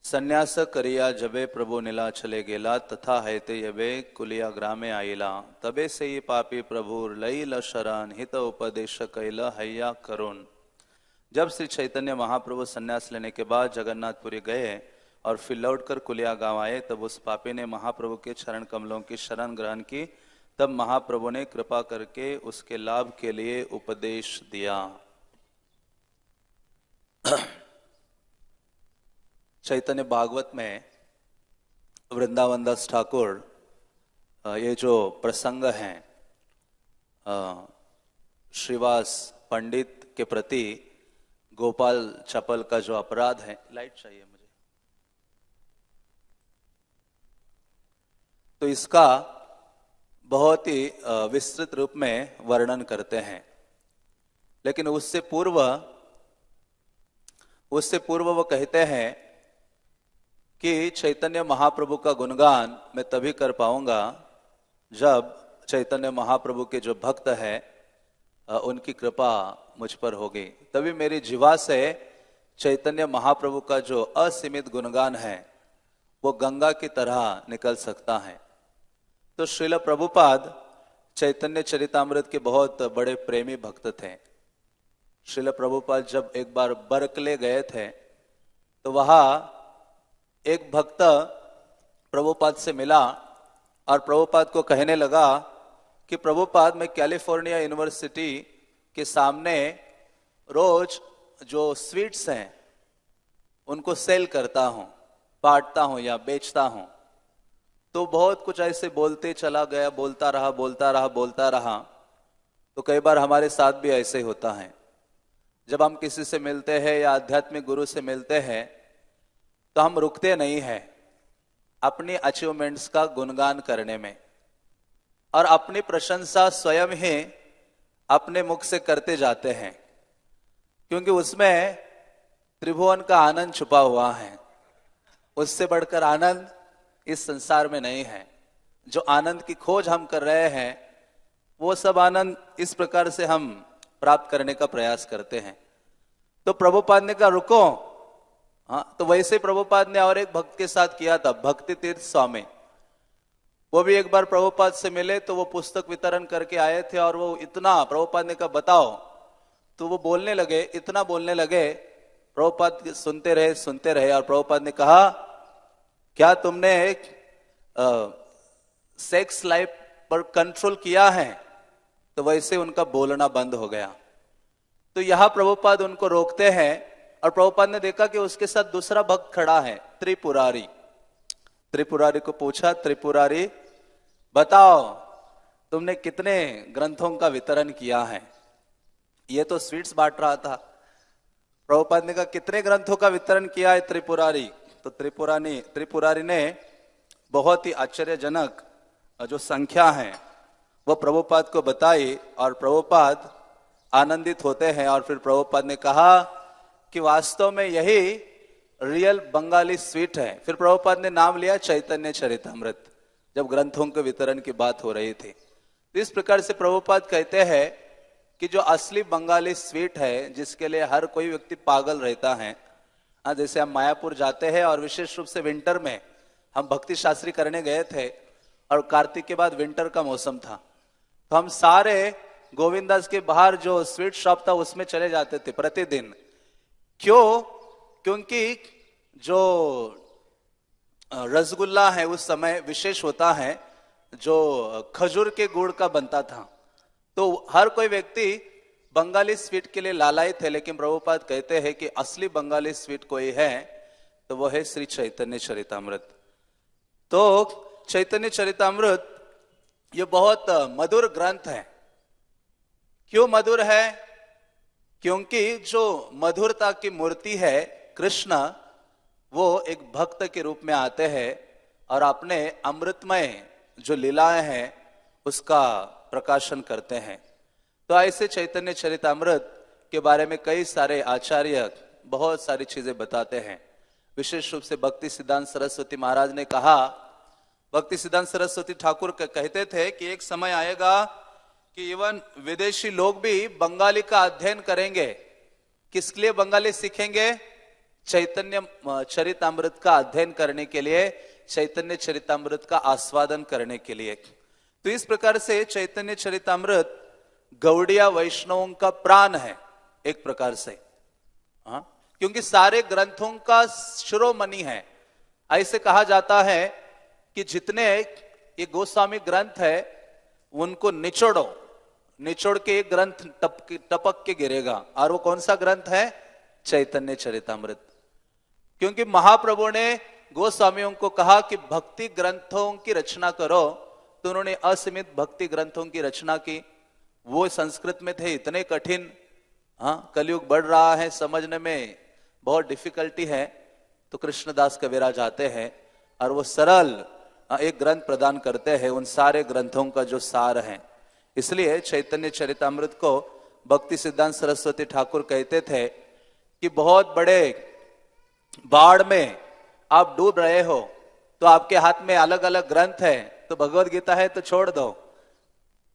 संन्यास करिया जबे प्रभु नीलाचले गेला तथा हैते यबे कुलिया ग्रामे आईला तबे से ये पापी प्रभु लईल शरण हित उपदेश कैल हैया करुण। जब श्री चैतन्य महाप्रभु संन्यास लेने के बाद जगन्नाथपुरी गए और फिर लौटकर कुलिया गांव आए, तब उस पापी ने महाप्रभु के चरण कमलों की शरण ग्रहण की। तब महाप्रभु ने कृपा करके उसके लाभ के लिए उपदेश दिया। चैतन्य भागवत में वृंदावन दास ठाकुर ये जो प्रसंग हैं श्रीवास पंडित के प्रति गोपाल चपल का जो अपराध है, लाइट चाहिए मुझे, तो इसका बहुत ही विस्तृत रूप में वर्णन करते हैं। लेकिन उससे पूर्व वो कहते हैं कि चैतन्य महाप्रभु का गुणगान मैं तभी कर पाऊंगा जब चैतन्य महाप्रभु के जो भक्त है उनकी कृपा मुझ पर होगी, तभी मेरी जीवा से चैतन्य महाप्रभु का जो असीमित गुणगान है वो गंगा की तरह निकल सकता है। तो श्रील प्रभुपाद चैतन्य चरितामृत के बहुत बड़े प्रेमी भक्त थे। श्रील प्रभुपाद जब एक बार बर्कले गए थे तो वहां एक भक्त प्रभुपाद से मिला और प्रभुपाद को कहने लगा कि प्रभुपाद, मैं कैलिफोर्निया यूनिवर्सिटी के सामने रोज जो स्वीट्स हैं उनको सेल करता हूं, बांटता हूं या बेचता हूं। तो बहुत कुछ ऐसे बोलते चला गया, बोलता रहा। तो कई बार हमारे साथ भी ऐसे ही होता है। जब हम किसी से मिलते हैं या आध्यात्मिक गुरु से मिलते हैं तो हम रुकते नहीं हैं अपनी अचीवमेंट्स का गुणगान करने में, और अपनी प्रशंसा स्वयं ही अपने मुख से करते जाते हैं, क्योंकि उसमें त्रिभुवन का आनंद छुपा हुआ है। उससे बढ़कर आनंद इस संसार में नहीं है। जो आनंद की खोज हम कर रहे हैं वो सब आनंद इस प्रकार से हम प्राप्त करने का प्रयास करते हैं। तो प्रभुपाद ने कहा रुको। हाँ, तो वैसे प्रभुपाद ने और एक भक्त के साथ किया था, भक्ति तीर्थ स्वामी। वो भी एक बार प्रभुपाद से मिले तो वो पुस्तक वितरण करके आए थे, और वो इतना, प्रभुपाद ने कहा बताओ, तो वो बोलने लगे, इतना बोलने लगे, प्रभुपाद सुनते रहे। और प्रभुपाद ने कहा क्या तुमने सेक्स लाइफ पर कंट्रोल किया है? तो वैसे उनका बोलना बंद हो गया। तो यहां प्रभुपाद उनको रोकते हैं और प्रभुपाद ने देखा कि उसके साथ दूसरा भक्त खड़ा है, त्रिपुरारी। त्रिपुरारी को पूछा, त्रिपुरारी बताओ तुमने कितने ग्रंथों का वितरण किया है? ये तो स्वीट्स बांट रहा था। प्रभुपाद ने कहा कितने ग्रंथों का वितरण किया है त्रिपुरारी? तो त्रिपुरारी ने बहुत ही आश्चर्यजनक जो संख्या है वो प्रभुपाद को बताई, और प्रभुपाद आनंदित होते हैं। और फिर प्रभुपाद ने कहा कि वास्तव में यही रियल बंगाली स्वीट है। फिर प्रभुपाद ने नाम लिया चैतन्य चरितामृत, जब ग्रंथों के वितरण की बात हो रही थी। तो इस प्रकार से प्रभुपाद कहते हैं कि जो असली बंगाली स्वीट है, जिसके लिए हर कोई व्यक्ति पागल रहता है। जैसे हम मायापुर जाते हैं और विशेष रूप से विंटर में हम भक्ति शास्त्री करने गए थे, और कार्तिक के बाद विंटर का मौसम था, तो हम सारे गोविंदास के बाहर जो स्वीट शॉप था उसमें चले जाते थे प्रतिदिन। क्यों? क्योंकि जो रसगुल्ला है उस समय विशेष होता है, जो खजूर के गुड़ का बनता था। तो हर कोई व्यक्ति बंगाली स्वीट के लिए लालायित है, लेकिन प्रभुपाद कहते हैं कि असली बंगाली स्वीट कोई है तो वो है श्री चैतन्य चरितामृत। तो चैतन्य चरितामृत ये बहुत मधुर ग्रंथ है। क्यों मधुर है? क्योंकि जो मधुरता की मूर्ति है कृष्ण, वो एक भक्त के रूप में आते हैं और अपने अमृतमय जो लीलाएं हैं उसका प्रकाशन करते हैं। तो ऐसे चैतन्य चरितामृत के बारे में कई सारे आचार्य बहुत सारी चीजें बताते हैं। विशेष रूप से भक्ति सिद्धांत सरस्वती महाराज ने कहा, भक्ति सिद्धांत सरस्वती ठाकुर कहते थे कि एक समय आएगा कि इवन विदेशी लोग भी बंगाली का अध्ययन करेंगे। किस लिए बंगाली सीखेंगे? चैतन्य चरितामृत का अध्ययन करने के लिए, चैतन्य चरितामृत का आस्वादन करने के लिए। तो इस प्रकार से चैतन्य चरितामृत गौड़िया वैष्णवों का प्राण है एक प्रकार से, हाँ, क्योंकि सारे ग्रंथों का शिरोमणि है। ऐसे कहा जाता है कि जितने ये गोस्वामी ग्रंथ है उनको निचोड़ के एक ग्रंथ टपक के गिरेगा, और वो कौन सा ग्रंथ है? चैतन्य चरितामृत। क्योंकि महाप्रभु ने गोस्वामियों को कहा कि भक्ति ग्रंथों की रचना करो, तो उन्होंने असीमित भक्ति ग्रंथों की रचना की। वो संस्कृत में थे, इतने कठिन, हाँ, कलयुग बढ़ रहा है, समझने में बहुत डिफिकल्टी है, तो कृष्णदास कविराज आते हैं और वो सरल एक ग्रंथ प्रदान करते हैं उन सारे ग्रंथों का जो सार है। इसलिए चैतन्य चरितामृत को भक्ति सिद्धांत सरस्वती ठाकुर कहते थे कि बहुत बड़े बाढ़ में आप डूब रहे हो, तो आपके हाथ में अलग अलग ग्रंथ है, तो भगवत गीता है तो छोड़ दो,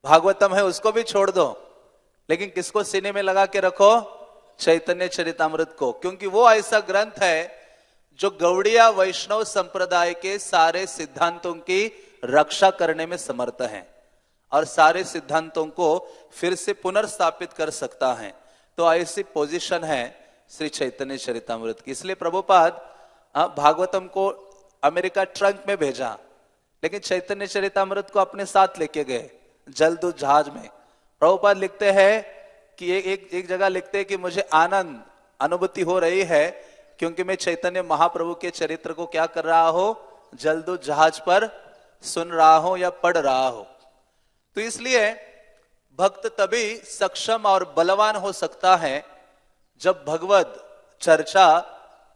भागवतम है उसको भी छोड़ दो, लेकिन किसको सीने में लगा के रखो? चैतन्य चरितामृत को। क्योंकि वो ऐसा ग्रंथ है जो गौड़िया वैष्णव संप्रदाय के सारे सिद्धांतों की रक्षा करने में समर्थ है और सारे सिद्धांतों को फिर से पुनर्स्थापित कर सकता है। तो ऐसी पोजीशन है श्री चैतन्य चरितामृत की। इसलिए प्रभुपाद भागवतम को अमेरिका ट्रंक में भेजा, लेकिन चैतन्य चरितामृत को अपने साथ लेके गए जलदूत जहाज में। प्रभुपाद लिखते हैं कि एक जगह लिखते हैं कि मुझे आनंद अनुभूति हो रही है क्योंकि मैं चैतन्य महाप्रभु के चरित्र को क्या कर रहा हो? जलदूत जहाज पर सुन रहा हूं या पढ़ रहा हो। तो इसलिए भक्त तभी सक्षम और बलवान हो सकता है जब भगवत चर्चा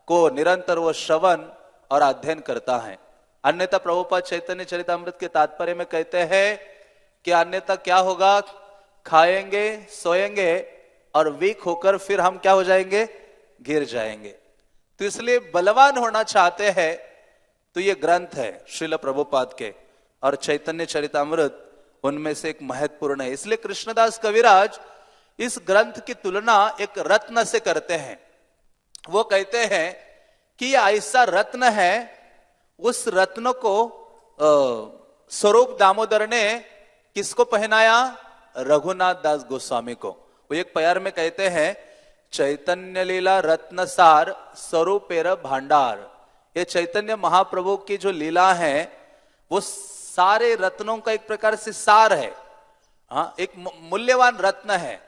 को निरंतर वो श्रवण और अध्ययन करता है। अन्यथा प्रभुपाद चैतन्य चरितामृत के तात्पर्य में कहते हैं कि अन्यथा क्या होगा? खाएंगे, सोएंगे और वीक होकर फिर हम क्या हो जाएंगे? गिर जाएंगे। तो इसलिए बलवान होना चाहते हैं तो ये ग्रंथ है श्रील प्रभुपाद के, और चैतन्य चरितामृत उनमें से एक महत्वपूर्ण है। इसलिए कृष्णदास कविराज इस ग्रंथ की तुलना एक रत्न से करते हैं। वो कहते हैं कि ये ऐसा रत्न है, उस रत्न को स्वरूप दामोदर ने किसको पहनाया? रघुनाथ दास गोस्वामी को। वो एक प्यार में कहते हैं, चैतन्य लीला रत्न सार स्वरूपेर भांडार। ये चैतन्य महाप्रभु की जो लीला है वो सारे रत्नों का एक प्रकार से सार है, हाँ, एक मूल्यवान रत्न है।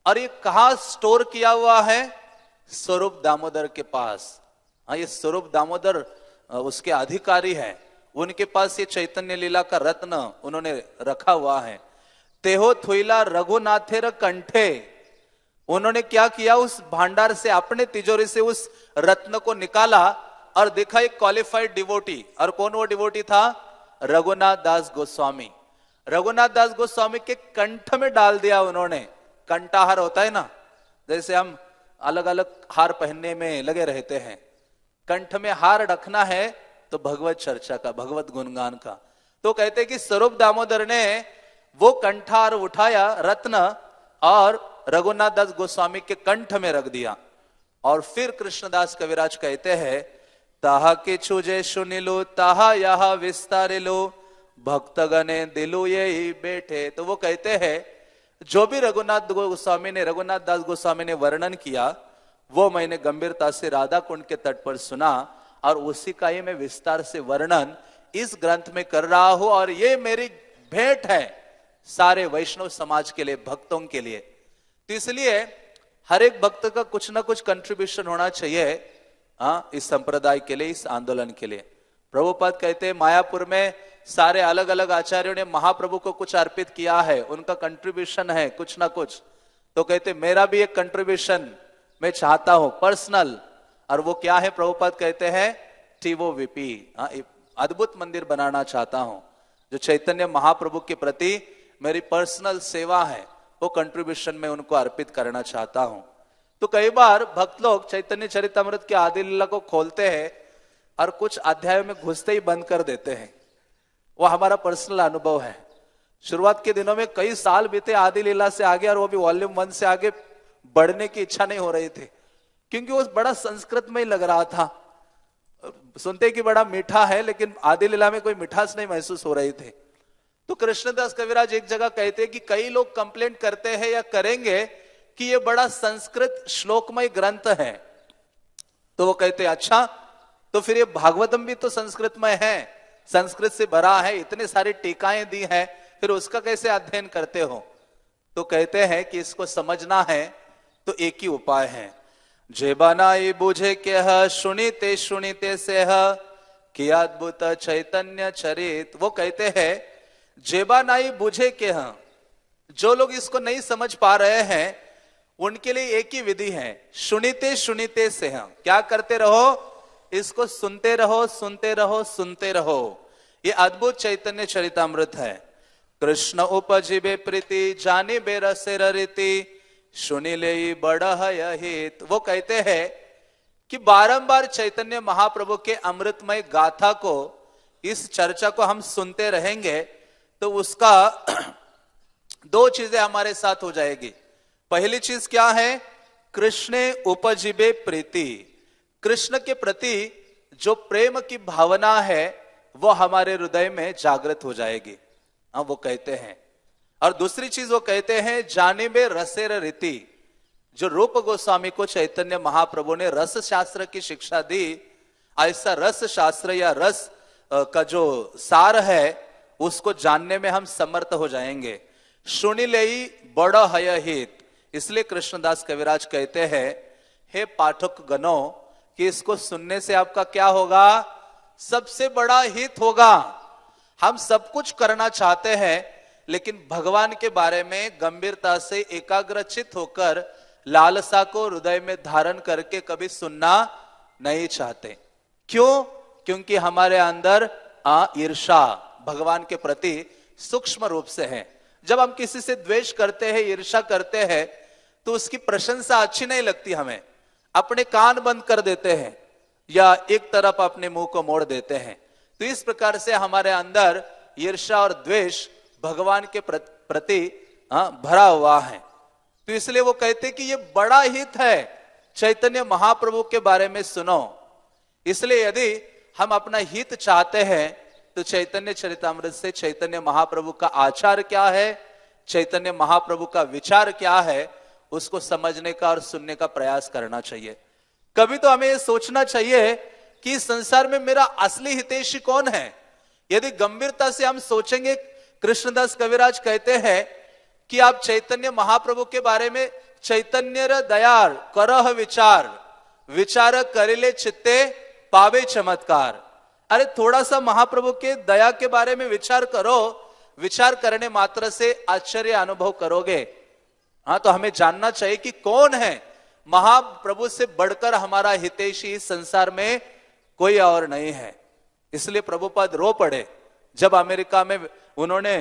और ये कहाँ स्टोर किया हुआ है? स्वरूप दामोदर के पास। हाँ, ये स्वरूप दामोदर उसके अधिकारी है, उनके पास ये चैतन्य लीला का रत्न उन्होंने रखा हुआ है। तेहो थुइला रघुनाथेर कंठे। उन्होंने क्या किया? उस भांडार से, अपने तिजोरी से उस रत्न को निकाला और देखा एक क्वालिफाइड डिवोटी। और कौन वो डिवोटी था? रघुनाथ दास गोस्वामी। रघुनाथ दास गोस्वामी के कंठ में डाल दिया उन्होंने। कंठाहार होता है ना, जैसे हम अलग अलग हार पहनने में लगे रहते हैं, कंठ में हार रखना है तो भगवत चर्चा का, भगवत गुणगान का। तो कहते कि स्वरूप दामोदर ने वो कंठार उठाया रत्न और रघुनाथ दास गोस्वामी के कंठ में रख दिया। और फिर कृष्णदास कविराज कहते हैं, ताहा के छुजे सुनिलो ताहा यहा विस्तारिलो भक्तगणे दिलु ये बैठे। तो वो कहते हैं जो भी रघुनाथ दास गोस्वामी ने वर्णन किया वो मैंने गंभीरता से राधा कुंड के तट पर सुना, और उसी का ही मैं विस्तार से वर्णन इस ग्रंथ में कर रहा हूं। और ये मेरी भेंट है सारे वैष्णव समाज के लिए, भक्तों के लिए। तो इसलिए हर एक भक्त का कुछ ना कुछ कंट्रीब्यूशन होना चाहिए, हाँ, इस संप्रदाय के लिए, इस आंदोलन के लिए। प्रभुपाद कहते हैं मायापुर में सारे अलग अलग आचार्यों ने महाप्रभु को कुछ अर्पित किया है, उनका कंट्रीब्यूशन है कुछ ना कुछ। तो कहते मेरा भी एक कंट्रीब्यूशन मैं चाहता हूं पर्सनल, और वो क्या है? प्रभुपाद कहते हैं TOVP, अद्भुत मंदिर बनाना चाहता हूं। जो चैतन्य महाप्रभु के प्रति मेरी पर्सनल सेवा है वो कंट्रीब्यूशन में उनको अर्पित करना चाहता हूं। तो कई बार भक्त लोग चैतन्य चरितामृत के आदि लीला को खोलते हैं और कुछ अध्यायों में घुसते ही बंद कर देते हैं। वो हमारा पर्सनल अनुभव है। शुरुआत के दिनों में कई साल बीते आदि लीला से आगे, और वो भी वॉल्यूम 1 से आगे बढ़ने की इच्छा नहीं हो रही थी। क्योंकि वो बड़ा संस्कृत में ही लग रहा था। सुनते कि बड़ा मीठा है, लेकिन आदि लीला में कोई मिठास नहीं महसूस हो रही थी। तो कृष्णदास कविराज एक जगह कहते हैं कि कई लोग कंप्लेंट करते हैं या करेंगे कि ये बड़ा संस्कृत श्लोकमय ग्रंथ है। तो वो कहते हैं अच्छा, तो फिर ये भागवतम भी तो संस्कृतमय है, संस्कृत से भरा है, इतने सारी टीकाएं दी हैं, फिर उसका कैसे अध्ययन करते हो? तो कहते हैं कि इसको समझना है तो एक ही उपाय है। जेबानाई बुझे के सुनीते सुनीते से कि अद्भुत चैतन्य चरित। वो कहते हैं जेबानाई बुझे के, जो लोग इसको नहीं समझ पा रहे हैं उनके लिए एक ही विधि है, सुनीते सुनीते से। क्या करते रहो? इसको सुनते रहो, सुनते रहो, सुनते रहो। ये अद्भुत चैतन्य चरितामृत है। कृष्ण उपजीवे प्रीति जानी बेरसे रीति सुनी ले बड़ा हित। वो कहते हैं कि बारंबार चैतन्य महाप्रभु के अमृतमय गाथा को, इस चर्चा को हम सुनते रहेंगे तो उसका दो चीजें हमारे साथ हो जाएगी। पहली चीज क्या है? कृष्ण उपजीवे प्रीति, कृष्ण के प्रति जो प्रेम की भावना है वो हमारे हृदय में जागृत हो जाएगी। हाँ, वो कहते हैं। और दूसरी चीज वो कहते हैं जानिबे रसेर रीति। जो रूप गोस्वामी को चैतन्य महाप्रभु ने रस शास्त्र की शिक्षा दी, ऐसा रस शास्त्र या रस का जो सार है उसको जानने में हम समर्थ हो जाएंगे। सुनी लेई बड़ा हय हित। इसलिए कृष्णदास कविराज कहते हैं, हे पाठक गणों, कि इसको सुनने से आपका क्या होगा? सबसे बड़ा हित होगा। हम सब कुछ करना चाहते हैं, लेकिन भगवान के बारे में गंभीरता से एकाग्रचित होकर लालसा को हृदय में धारण करके कभी सुनना नहीं चाहते। क्यों? क्योंकि हमारे अंदर ईर्षा भगवान के प्रति सूक्ष्म रूप से है। जब हम किसी से द्वेष करते हैं, ईर्षा करते हैं, तो उसकी प्रशंसा अच्छी नहीं लगती हमें। अपने कान बंद कर देते हैं या एक तरफ अपने मुंह को मोड़ देते हैं। तो इस प्रकार से हमारे अंदर ईर्षा और द्वेष भगवान के प्रति भरा हुआ है। तो इसलिए वो कहते कि ये बड़ा हित है, चैतन्य महाप्रभु के बारे में सुनो। इसलिए यदि हम अपना हित चाहते हैं तो चैतन्य चरितामृत से चैतन्य महाप्रभु का आचार क्या है, चैतन्य महाप्रभु का विचार क्या है, उसको समझने का और सुनने का प्रयास करना चाहिए। कभी तो हमें यह सोचना चाहिए कि इस संसार में मेरा असली हितैषी कौन है। यदि गंभीरता से हम सोचेंगे, कृष्णदास कविराज कहते हैं कि आप चैतन्य महाप्रभु के बारे में चैतन्य दयार करह विचार, विचार करिले चित्ते पावे चमत्कार। अरे थोड़ा सा महाप्रभु के दया के बारे में विचार करो, विचार करने मात्र से आश्चर्य अनुभव करोगे। हाँ, तो हमें जानना चाहिए कि कौन है महाप्रभु से बढ़कर हमारा हितैषी इस संसार में कोई और नहीं है। इसलिए प्रभुपाद रो पड़े जब अमेरिका में उन्होंने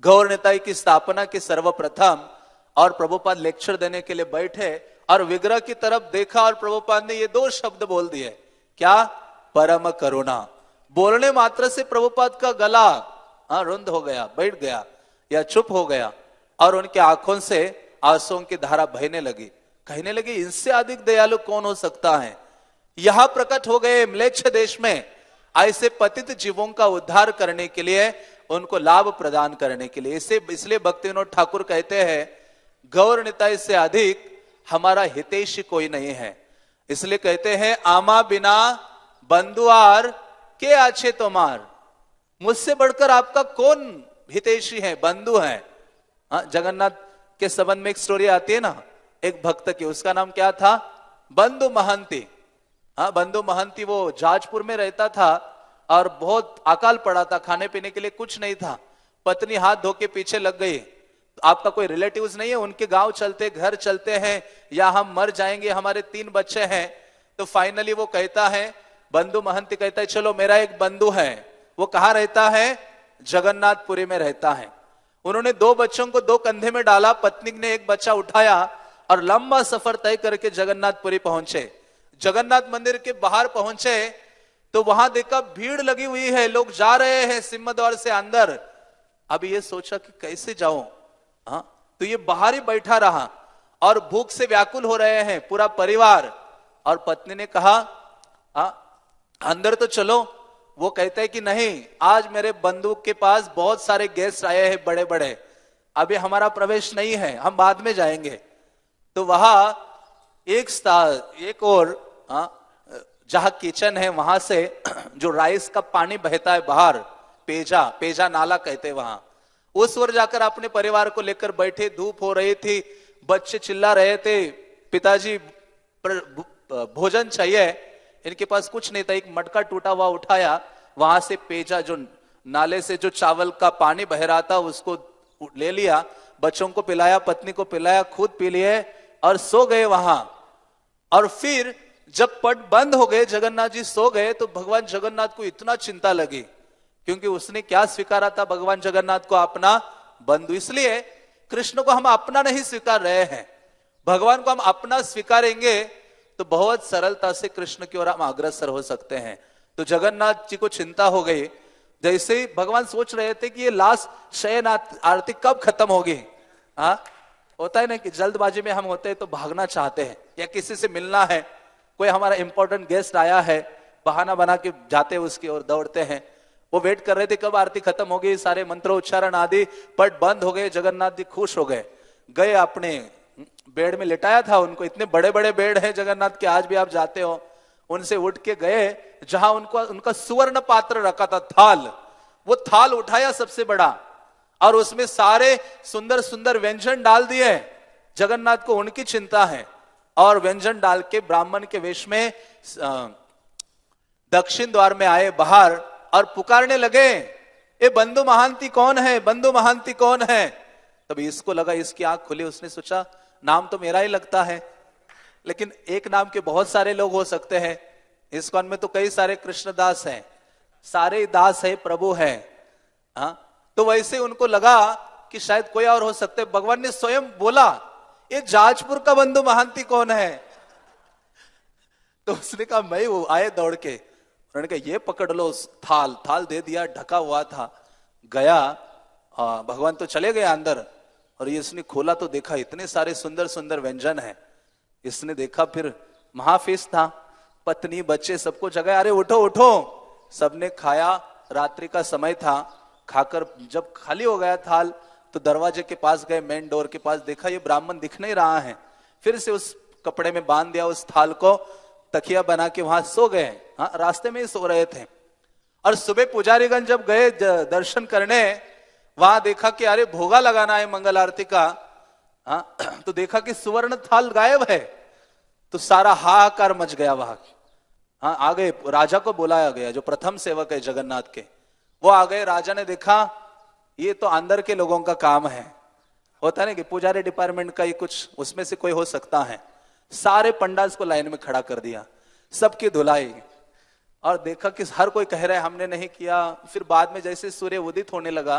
गौर निताई की स्थापना की सर्वप्रथम, और प्रभुपाद लेक्चर देने के लिए बैठे और विग्रह की तरफ देखा और प्रभुपाद ने ये दो शब्द बोल दिए। क्या? परम करुणा। बोलने मात्र से प्रभुपाद का गला रुंध हो गया, बैठ गया या चुप हो गया, और उनके आंखों से आंसुओं की धारा बहने लगी। कहने लगी, इनसे अधिक दयालु कौन हो सकता है। यहां प्रकट हो गए म्लेच्छ देश में ऐसे पतित जीवों का उद्धार करने के लिए, उनको लाभ प्रदान करने के लिए। इसलिए भक्ति विनोद ठाकुर कहते हैं, गौर निताई से अधिक हमारा हितैषी कोई नहीं है। इसलिए कहते हैं, आमा बिना बंधुआर के आछे तोमार। मुझसे बढ़कर आपका कौन हितैषी है, बंधु है। जगन्नाथ के संबंध में एक स्टोरी आती है ना, एक भक्त की, उसका नाम क्या था? बंधु महंती। बंधु महंती वो जाजपुर में रहता था और बहुत अकाल पड़ा था, खाने पीने के लिए कुछ नहीं था। पत्नी हाथ धो के पीछे लग गई। आपका कोई रिलेटिव्स नहीं है, उनके गांव चलते, घर चलते हैं, या हम मर जाएंगे, हमारे 3 बच्चे हैं। तो फाइनली वो कहता है, बंधु महंती कहता है, चलो मेरा एक बंधु है। वो कहाँ रहता है? जगन्नाथपुरी में रहता है। उन्होंने 2 बच्चों को 2 कंधे में डाला, पत्नी ने एक बच्चा उठाया और लंबा सफर तय करके जगन्नाथपुरी पहुंचे। जगन्नाथ मंदिर के बाहर पहुंचे तो वहां देखा भीड़ लगी हुई है, लोग जा रहे हैं सिंह द्वार से अंदर। अब ये सोचा कि कैसे जाऊं, तो ये बाहर ही बैठा रहा और भूख से व्याकुल हो रहे हैं पूरा परिवार। और पत्नी ने कहा अंदर तो चलो। वो कहते हैं कि नहीं, आज मेरे बंधु के पास बहुत सारे गेस्ट आए हैं बड़े बड़े, अभी हमारा प्रवेश नहीं है, हम बाद में जाएंगे। तो वहां एक और जहां किचन है वहां से जो राइस का पानी बहता है बाहर, पेजा नाला कहते हैं वहां, उस ओर जाकर अपने परिवार को लेकर बैठे। धूप हो रही थी, बच्चे चिल्ला रहे थे, पिताजी भोजन चाहिए। इनके पास कुछ नहीं था, एक मटका टूटा हुआ उठाया, वहां से पेजा जो नाले से जो चावल का पानी बह रहा था उसको ले लिया, बच्चों को पिलाया, पत्नी को पिलाया, खुद पी लिए और सो गए वहां। और फिर जब पट बंद हो गए, जगन्नाथ जी सो गए, तो भगवान जगन्नाथ को इतना चिंता लगी, क्योंकि उसने क्या स्वीकारा था भगवान जगन्नाथ को, अपना बंधु। इसलिए कृष्ण को हम अपना नहीं स्वीकार रहे हैं, भगवान को हम अपना स्वीकारेंगे तो बहुत सरलता से कृष्ण की ओर हम अग्रसर हो सकते हैं। तो जगन्नाथ जी को चिंता हो गई। जैसे ही भगवान सोच रहे थे कि ये लास्ट शयन आरती कब खत्म होगी। होता है ना कि जल्दबाजी में हम होते हैं तो भागना चाहते हैं, या किसी से मिलना है, कोई हमारा इंपॉर्टेंट गेस्ट आया है, बहाना बना के जाते हैं उसकी ओर, दौड़ते हैं। वो वेट कर रहे थे कब आरती खत्म होगी, सारे मंत्रोच्चारण आदि पट बंद हो गए। जगन्नाथ जी खुश हो गए अपने बेड में लिटाया था उनको, इतने बड़े बड़े बेड हैं जगन्नाथ के, आज भी आप जाते हो, उनसे उठ के गए जहां उनका सुवर्ण पात्र रखा था, थाल, वो थाल उठाया सबसे बड़ा, और उसमें सारे सुंदर सुंदर व्यंजन डाल दिए। जगन्नाथ को उनकी चिंता है, और व्यंजन डाल के ब्राह्मण के वेश में दक्षिण द्वार में आए बाहर, और पुकारने लगे, ये बंधु महांती कौन है, बंधु महांती कौन है। तभी इसको लगा, इसकी आंख खुली, उसने सोचा नाम तो मेरा ही लगता है, लेकिन एक नाम के बहुत सारे लोग हो सकते हैं, इस्कॉन में तो कई सारे कृष्णदास हैं, सारे दास है, प्रभु है। तो वैसे उनको लगा कि शायद कोई और हो सकते। भगवान ने स्वयं बोला, ये जाजपुर का बंधु महांती कौन है। तो उसने कहा मैं, वो आए दौड़ के, उन्होंने कहा ये पकड़ लो, थाल दे दिया, ढका हुआ था। गया, भगवान तो चले गए अंदर, और ये इसने खोला तो देखा इतने सारे सुंदर सुंदर व्यंजन है। इसने देखा, फिर महाफीस था, पत्नी बच्चे सबको जगाया, अरे उठो उठो। सबने खाया, रात्रि का समय था। खाकर जब खाली हो गया थाल, तो दरवाजे के पास गए, मेन डोर के पास, देखा ये ब्राह्मण दिख नहीं रहा है। फिर से उस कपड़े में बांध दिया उस थाल को, तकिया बना के वहां सो गए। रास्ते में ही सो रहे थे। और सुबह पुजारीगण जब गए दर्शन करने, वहां देखा कि अरे भोगा लगाना है मंगल आरती का। तो देखा कि सुवर्ण थाल गायब है। तो सारा हाहाकार मच गया वहां। आ गए, राजा को बुलाया गया, जो प्रथम सेवक है जगन्नाथ के, वो आ गए। राजा ने देखा ये तो अंदर के लोगों का काम है, होता है ना कि पुजारी डिपार्टमेंट का ही कुछ उसमें से कोई हो सकता है। सारे पंडाल्स को लाइन में खड़ा कर दिया, सबकी धुलाई, और देखा कि हर कोई कह रहा है हमने नहीं किया। फिर बाद में जैसे सूर्य उदित होने लगा,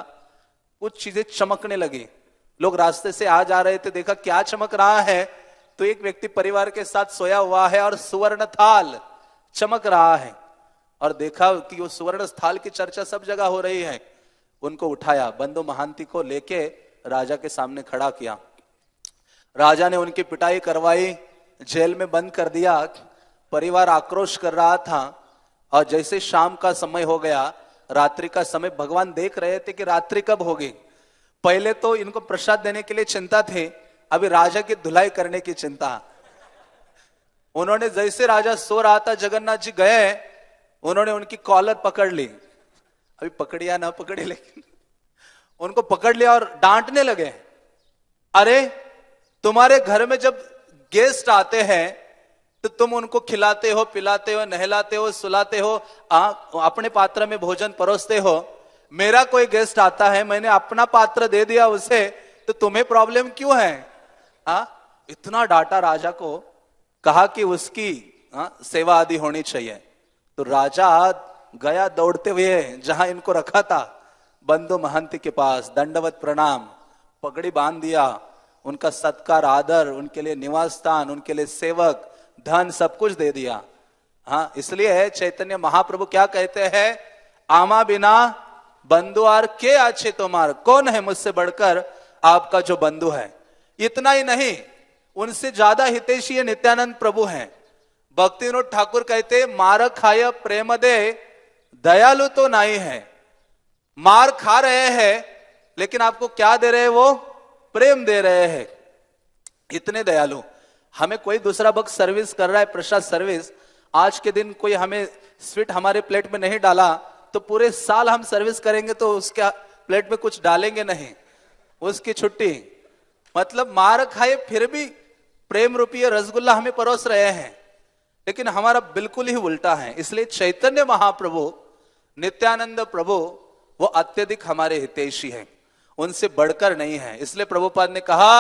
कुछ चीजें चमकने लगी। लोग रास्ते से आ जा रहे थे, देखा क्या चमक रहा है, तो एक व्यक्ति परिवार के साथ सोया हुआ है और सुवर्ण थाल चमक रहा है। और देखा कि वो सुवर्ण थाल की चर्चा सब जगह हो रही है। उनको उठाया, बंधु महांती को लेके राजा के सामने खड़ा किया। राजा ने उनकी पिटाई करवाई, जेल में बंद कर दिया। परिवार आक्रोश कर रहा था। और जैसे शाम का समय हो गया, रात्रि का समय, भगवान देख रहे थे कि रात्रि कब होगी। पहले तो इनको प्रसाद देने के लिए चिंता थी, अभी राजा की धुलाई करने की चिंता। उन्होंने जैसे राजा सो रहा था, जगन्नाथ जी गए, उन्होंने उनकी कॉलर पकड़ ली। अभी पकड़ी या ना पकड़ी, लेकिन उनको पकड़ लिया और डांटने लगे, अरे तुम्हारे घर में जब गेस्ट आते हैं तो तुम उनको खिलाते हो, पिलाते हो, नहलाते हो, सुलाते हो, अपने पात्र में भोजन परोसते हो। मेरा कोई गेस्ट आता है, मैंने अपना पात्र दे दिया उसे, तो तुम्हें प्रॉब्लम क्यों है। इतना डांटा राजा को, कहा कि उसकी सेवा आदि होनी चाहिए। तो राजा गया दौड़ते हुए जहां इनको रखा था, बंधु महंती के पास, दंडवत प्रणाम, पगड़ी बांध दिया, उनका सत्कार आदर, उनके लिए निवास स्थान, उनके लिए सेवक, धन, सब कुछ दे दिया। इसलिए चैतन्य महाप्रभु क्या कहते हैं, आमा बिना बंधु आर के अच्छे तुम्हार, कौन है मुझसे बढ़कर आपका जो बंधु है। इतना ही नहीं, उनसे ज्यादा हितैषी ये नित्यानंद प्रभु हैं। भक्ति विनोद ठाकुर कहते मार खाय प्रेम दे, दयालु तो नहीं है। मार खा रहे हैं लेकिन आपको क्या दे रहे हैं? वो प्रेम दे रहे हैं। इतने दयालु। हमें कोई दूसरा भक्त सर्विस कर रहा है, प्रसाद सर्विस, आज के दिन कोई हमें स्वीट हमारे प्लेट में नहीं डाला तो पूरे साल हम सर्विस करेंगे तो उसके प्लेट में कुछ डालेंगे नहीं, उसकी छुट्टी। मतलब मार खाए फिर भी प्रेम रूपी रसगुल्ला हमें परोस रहे हैं, लेकिन हमारा बिल्कुल ही उल्टा है। इसलिए चैतन्य महाप्रभु, नित्यानंद प्रभु वो अत्यधिक हमारे हितैषी हैं, उनसे बढ़कर नहीं है। इसलिए प्रभुपाद ने कहा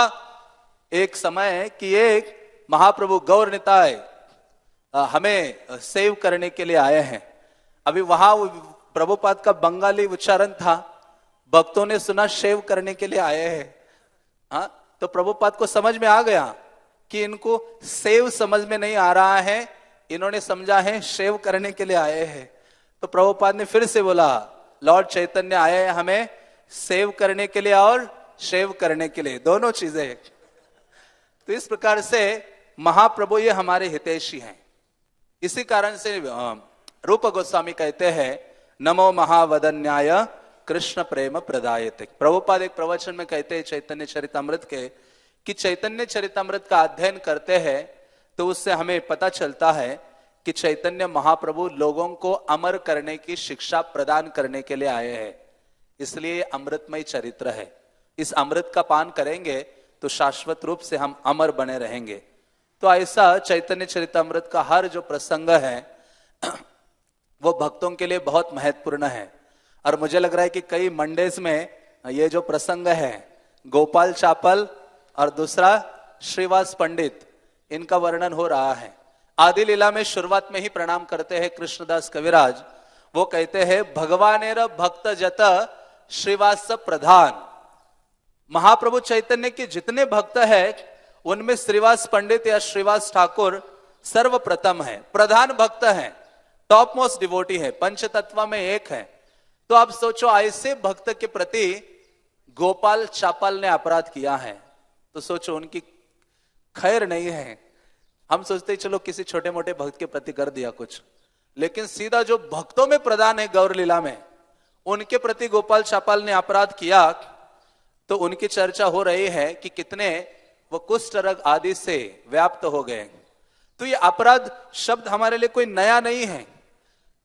एक समय कि एक महाप्रभु गौर निताय हमें सेव करने के लिए आए हैं। अभी वहां प्रभुपाद का बंगाली उच्चारण था, भक्तों ने सुना शेव करने के लिए आए हैं। हाँ, तो प्रभुपाद को समझ में आ गया कि इनको सेव समझ में नहीं आ रहा है, इन्होंने समझा है शेव करने के लिए आए हैं। तो प्रभुपाद ने फिर से बोला लॉर्ड चैतन्य आए हैं हमें सेव करने के लिए और शेव करने के लिए, दोनों चीजें। तो इस प्रकार से महाप्रभु ये हमारे हितैषी हैं। इसी कारण से रूप गोस्वामी कहते हैं नमो महावदन्याय कृष्ण प्रेम प्रदायते। प्रभुपाद एक प्रवचन में कहते हैं चैतन्य चरितामृत के कि चैतन्य चरितामृत का अध्ययन करते हैं तो उससे हमें पता चलता है कि चैतन्य महाप्रभु लोगों को अमर करने की शिक्षा प्रदान करने के लिए आए हैं। इसलिए अमृतमय चरित्र है। इस अमृत का पान करेंगे तो शाश्वत रूप से हम अमर बने रहेंगे। तो ऐसा चैतन्य चरितामृत का हर जो प्रसंग है वो भक्तों के लिए बहुत महत्वपूर्ण है। और मुझे लग रहा है कि कई मंडेज में ये जो प्रसंग है गोपाल चापल और दूसरा श्रीवास पंडित, इनका वर्णन हो रहा है। आदि लीला में शुरुआत में ही प्रणाम करते हैं कृष्णदास कविराज, वो कहते हैं भगवानेर भक्त जत श्रीवास प्रधान। महाप्रभु चैतन्य के जितने भक्त हैं उनमें श्रीवास पंडित या श्रीवास ठाकुर सर्वप्रथम है, प्रधान भक्त हैं, टॉप मोस्ट डिवोटी है, पंच तत्व में एक है। तो आप सोचो ऐसे भक्त के प्रति गोपाल चापल ने अपराध किया है तो सोचो उनकी खैर नहीं है। हम सोचते चलो किसी छोटे मोटे भक्त के प्रति कर दिया कुछ, लेकिन सीधा जो भक्तों में प्रधान है गौर लीला में उनके प्रति गोपाल चापल ने अपराध किया तो उनकी चर्चा हो रही है कि कितने वो कुष्ठ रोग आदि से व्याप्त हो गए। तो ये अपराध शब्द हमारे लिए कोई नया नहीं है।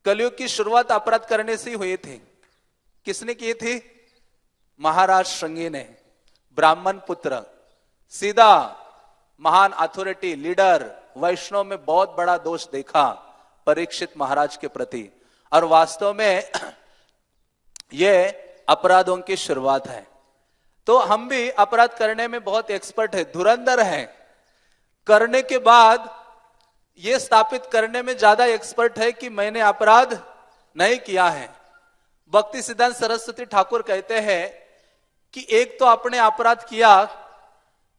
कलयुग की शुरुआत अपराध करने से ही हुई थी। किसने की थी? महाराज श्रृंगी ने, ब्राह्मण पुत्र, सीधा महान अथॉरिटी लीडर वैष्णव में बहुत बड़ा दोष देखा परीक्षित महाराज के प्रति, और वास्तव में यह अपराधों की शुरुआत है। तो हम भी अपराध करने में बहुत एक्सपर्ट है, धुरंधर है। करने के बाद यह स्थापित करने में ज्यादा एक्सपर्ट है कि मैंने अपराध नहीं किया है। भक्ति सिद्धांत सरस्वती ठाकुर कहते हैं कि एक तो आपने अपराध किया,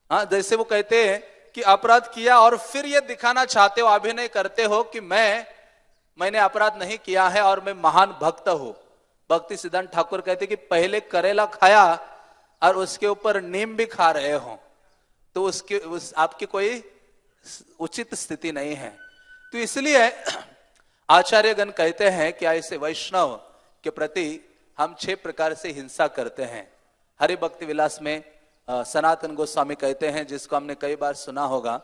हाँ, जैसे वो कहते हैं कि अपराध किया और फिर ये दिखाना चाहते हो, अभिनय करते हो कि मैंने अपराध नहीं किया है और मैं महान भक्त हूं। भक्ति सिद्धांत ठाकुर कहते कि पहले करेला खाया और उसके ऊपर नीम भी खा रहे हो तो आपकी कोई उचित स्थिति नहीं है। तो इसलिए आचार्यगण कहते हैं कि ऐसे वैष्णव के प्रति हम 6 प्रकार से हिंसा करते हैं। हरि भक्ति विलास में सनातन गोस्वामी कहते हैं, जिसको हमने कई बार सुना होगा,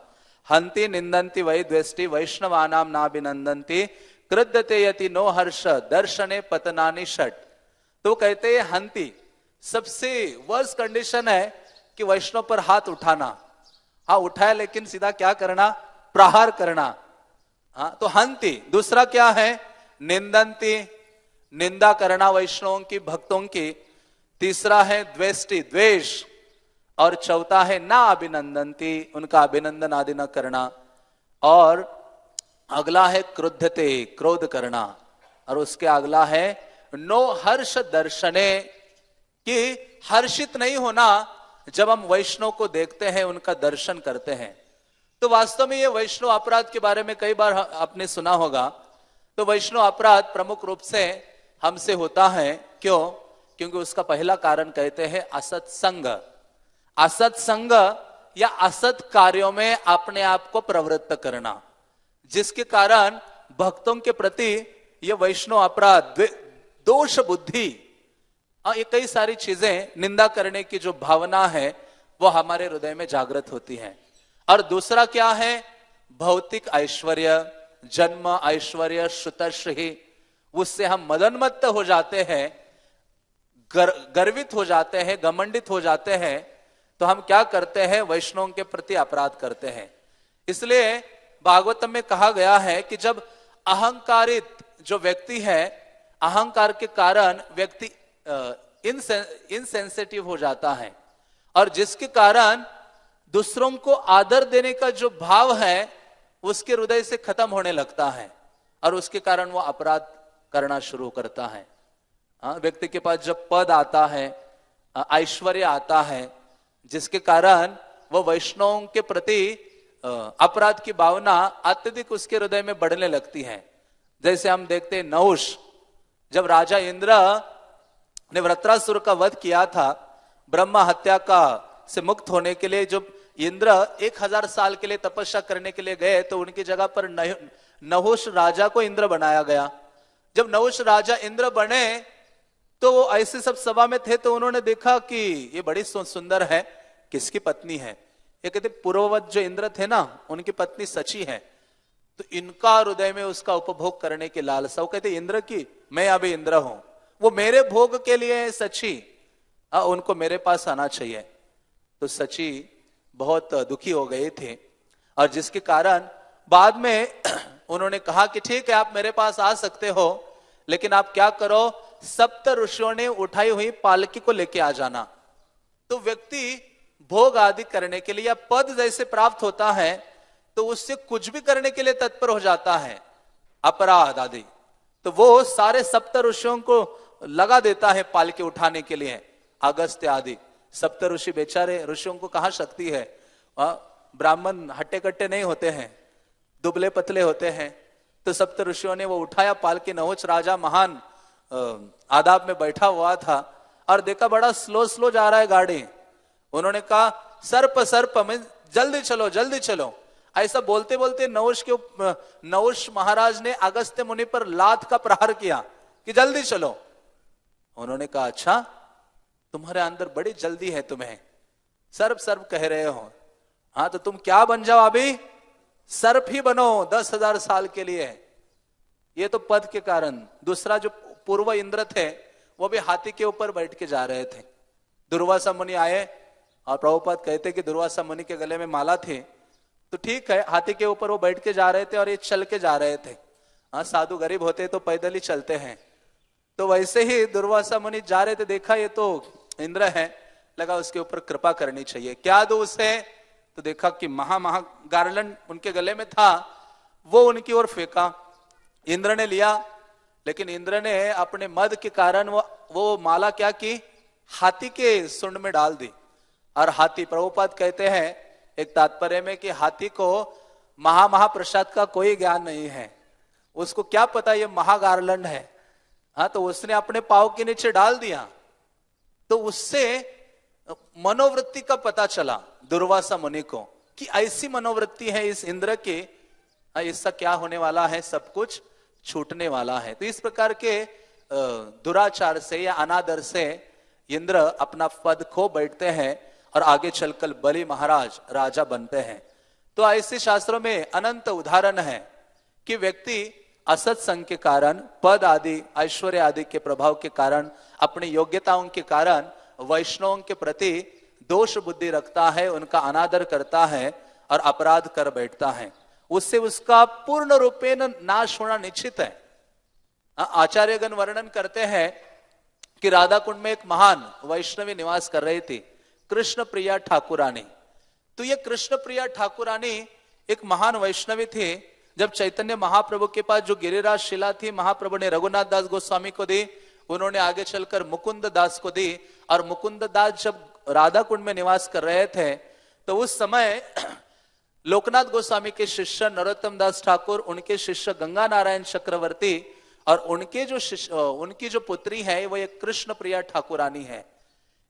हंति निंदन्ति वै द्वेष्टि वैष्णवानाम नाभिनंदन्ति कृद्यते यति नो हर्ष दर्शने पतनानि षट। तो कहते हैं हंति, सबसे वर्स्ट कंडीशन है कि वैष्णव पर हाथ उठाना। हाँ उठाया लेकिन सीधा क्या करना? प्रहार करना। हाँ, तो हंति। दूसरा क्या है? निंदन्ति, निंदा करना वैष्णवों की, भक्तों की। तीसरा है द्वेष्टि, द्वेष। और चौथा है ना अभिनंदन्ति, उनका अभिनंदन आदि न करना। और अगला है क्रुद्धते, क्रोध करना। और उसके अगला है नो हर्ष दर्शने, कि हर्षित नहीं होना जब हम वैष्णव को देखते हैं, उनका दर्शन करते हैं। तो वास्तव में ये वैष्णव अपराध के बारे में कई बार आपने सुना होगा। तो वैष्णव अपराध प्रमुख रूप से हमसे होता है। क्यों? क्योंकि उसका पहला कारण कहते हैं असत्संग। असत्संग या असत कार्यों में अपने आप को प्रवृत्त करना, जिसके कारण भक्तों के प्रति ये वैष्णव अपराध, दोष बुद्धि, ये कई सारी चीजें, निंदा करने की जो भावना है वो हमारे हृदय में जागृत होती है। और दूसरा क्या है? भौतिक ऐश्वर्य, जन्म ऐश्वर्य, श्रुतश्री, उससे हम मदनमत्त हो जाते हैं, गर्वित हो जाते हैं, घमंडित हो जाते हैं, तो हम क्या करते हैं? वैष्णवों के प्रति अपराध करते हैं। इसलिए भागवतम में कहा गया है कि जब अहंकारित जो व्यक्ति है, अहंकार के कारण व्यक्ति इनसेंसिटिव हो जाता है, और जिसके कारण दूसरों को आदर देने का जो भाव है उसके हृदय से खत्म होने लगता है, और उसके कारण वो अपराध करना शुरू करता है। व्यक्ति के पास जब पद आता है, ऐश्वर्य आता है, जिसके कारण वो वैष्णवों के प्रति अपराध की भावना अत्यधिक उसके हृदय में बढ़ने लगती है। जैसे हम देखते हैं नहुष, जब राजा इंद्र ने वृत्रासुर का वध किया था, ब्रह्मा हत्या का से मुक्त होने के लिए जब इंद्र 1000 साल के लिए तपस्या करने के लिए गए, तो उनकी जगह पर नहुष राजा को इंद्र बनाया गया। जब नहुष राजा इंद्र बने तो वो ऐसे सब सभा में थे, तो उन्होंने देखा कि ये बड़ी सुंदर है, किसकी पत्नी है? ये कहते पूर्ववत जो इंद्र थे ना, उनकी पत्नी सची है। तो इनका हृदय में उसका उपभोग करने की लालसा, वो कहते इंद्र की, मैं अभी इंद्र हूं, वो मेरे भोग के लिए सची, उनको मेरे पास आना चाहिए। तो सची बहुत दुखी हो गए थे, और जिसके कारण बाद में उन्होंने कहा कि ठीक है, आप मेरे पास आ सकते हो, लेकिन आप क्या करो, सप्त ऋषियों ने उठाई हुई पालकी को लेके आ जाना। तो व्यक्ति भोग आदि करने के लिए या पद जैसे प्राप्त होता है तो उससे कुछ भी करने के लिए तत्पर हो जाता है, अपराध आदि, तो वो सारे सप्त ऋषियों को लगा देता है पालकी उठाने के लिए। अगस्त्य आदि सप्त ऋषि बेचारे, ऋषियों को कहां शक्ति है? ब्राह्मण हट्टे कट्टे नहीं होते हैं, दुबले पतले होते हैं। तो सप्त ऋषियों ने वो उठाया पालकी। नहुष राजा महान आदाब में बैठा हुआ था और देखा बड़ा स्लो जा रहा है गाड़ी। उन्होंने कहा सर्प सर्प, में जल्दी चलो जल्दी चलो। ऐसा बोलते बोलते नहुष महाराज ने अगस्त्य मुनि पर लात का प्रहार किया कि जल्दी चलो। उन्होंने कहा अच्छा, तुम्हारे अंदर बड़ी जल्दी है, तुम्हें सर्प सर्प कह रहे हो, हाँ तो तुम क्या बन जाओ अभी? सर्प ही बनो 10,000 साल के लिए। ये तो पद के कारण। दूसरा जो पूर्व इंद्र थे वो भी हाथी के ऊपर बैठ के जा रहे थे। दुर्वासा मुनि आए और प्रभुपाद कहते कि दुर्वासा मुनि के गले में माला थी, तो ठीक है, हाथी के ऊपर वो बैठ के जा रहे थे और ये चल के जा रहे थे। हाँ, साधु गरीब होते तो पैदल ही चलते हैं। तो वैसे ही दुर्वासा मुनि जा रहे थे, देखा ये तो इंद्र है, लगा उसके ऊपर कृपा करनी चाहिए। क्या दो उसे? तो देखा कि महा गार्लैंड उनके गले में था, वो उनकी ओर फेंका। इंद्र ने लिया, लेकिन इंद्र ने अपने मद के कारण वो माला क्या की? हाथी के सुंड में डाल दी। और हाथी, प्रभुपाद कहते हैं एक तात्पर्य में कि हाथी को महाप्रसाद का कोई ज्ञान नहीं है, उसको क्या पता ये महागार्लैंड है। हाँ, तो उसने अपने पांव के नीचे डाल दिया। तो उससे मनोवृत्ति का पता चला दुर्वासा मुनि को कि ऐसी मनोवृत्ति है इस इंद्र की, इसका क्या होने वाला है, सब कुछ छूटने वाला है। तो इस प्रकार के दुराचार से या अनादर से इंद्र अपना पद खो बैठते हैं और आगे चलकर बलि महाराज राजा बनते हैं। तो ऐसे शास्त्रों में अनंत उदाहरण है कि व्यक्ति असत संग के कारण, पद आदि ऐश्वर्य आदि के प्रभाव के कारण, अपनी योग्यताओं के कारण वैष्णवों के प्रति दोष बुद्धि रखता है, उनका अनादर करता है और अपराध कर बैठता है। उससे उसका पूर्ण रूपेण नाश होना निश्चित है। आचार्यगण वर्णन करते हैं कि राधा कुंड में एक महान वैष्णवी निवास कर रही थी, कृष्ण प्रिया ठाकुरानी। तो ये कृष्ण प्रिया ठाकुरानी एक महान वैष्णवी थी। जब चैतन्य महाप्रभु के पास जो गिरिराज शिला थी, महाप्रभु ने रघुनाथ दास गोस्वामी को दी, उन्होंने आगे चलकर मुकुंद दास को दी। और मुकुंद दास जब राधा कुंड में निवास कर रहे थे तो उस समय लोकनाथ गोस्वामी के शिष्य नरोत्तम दास ठाकुर, उनके शिष्य गंगा नारायण चक्रवर्ती और उनकी जो पुत्री है वो एक कृष्ण प्रिया ठाकुरानी है।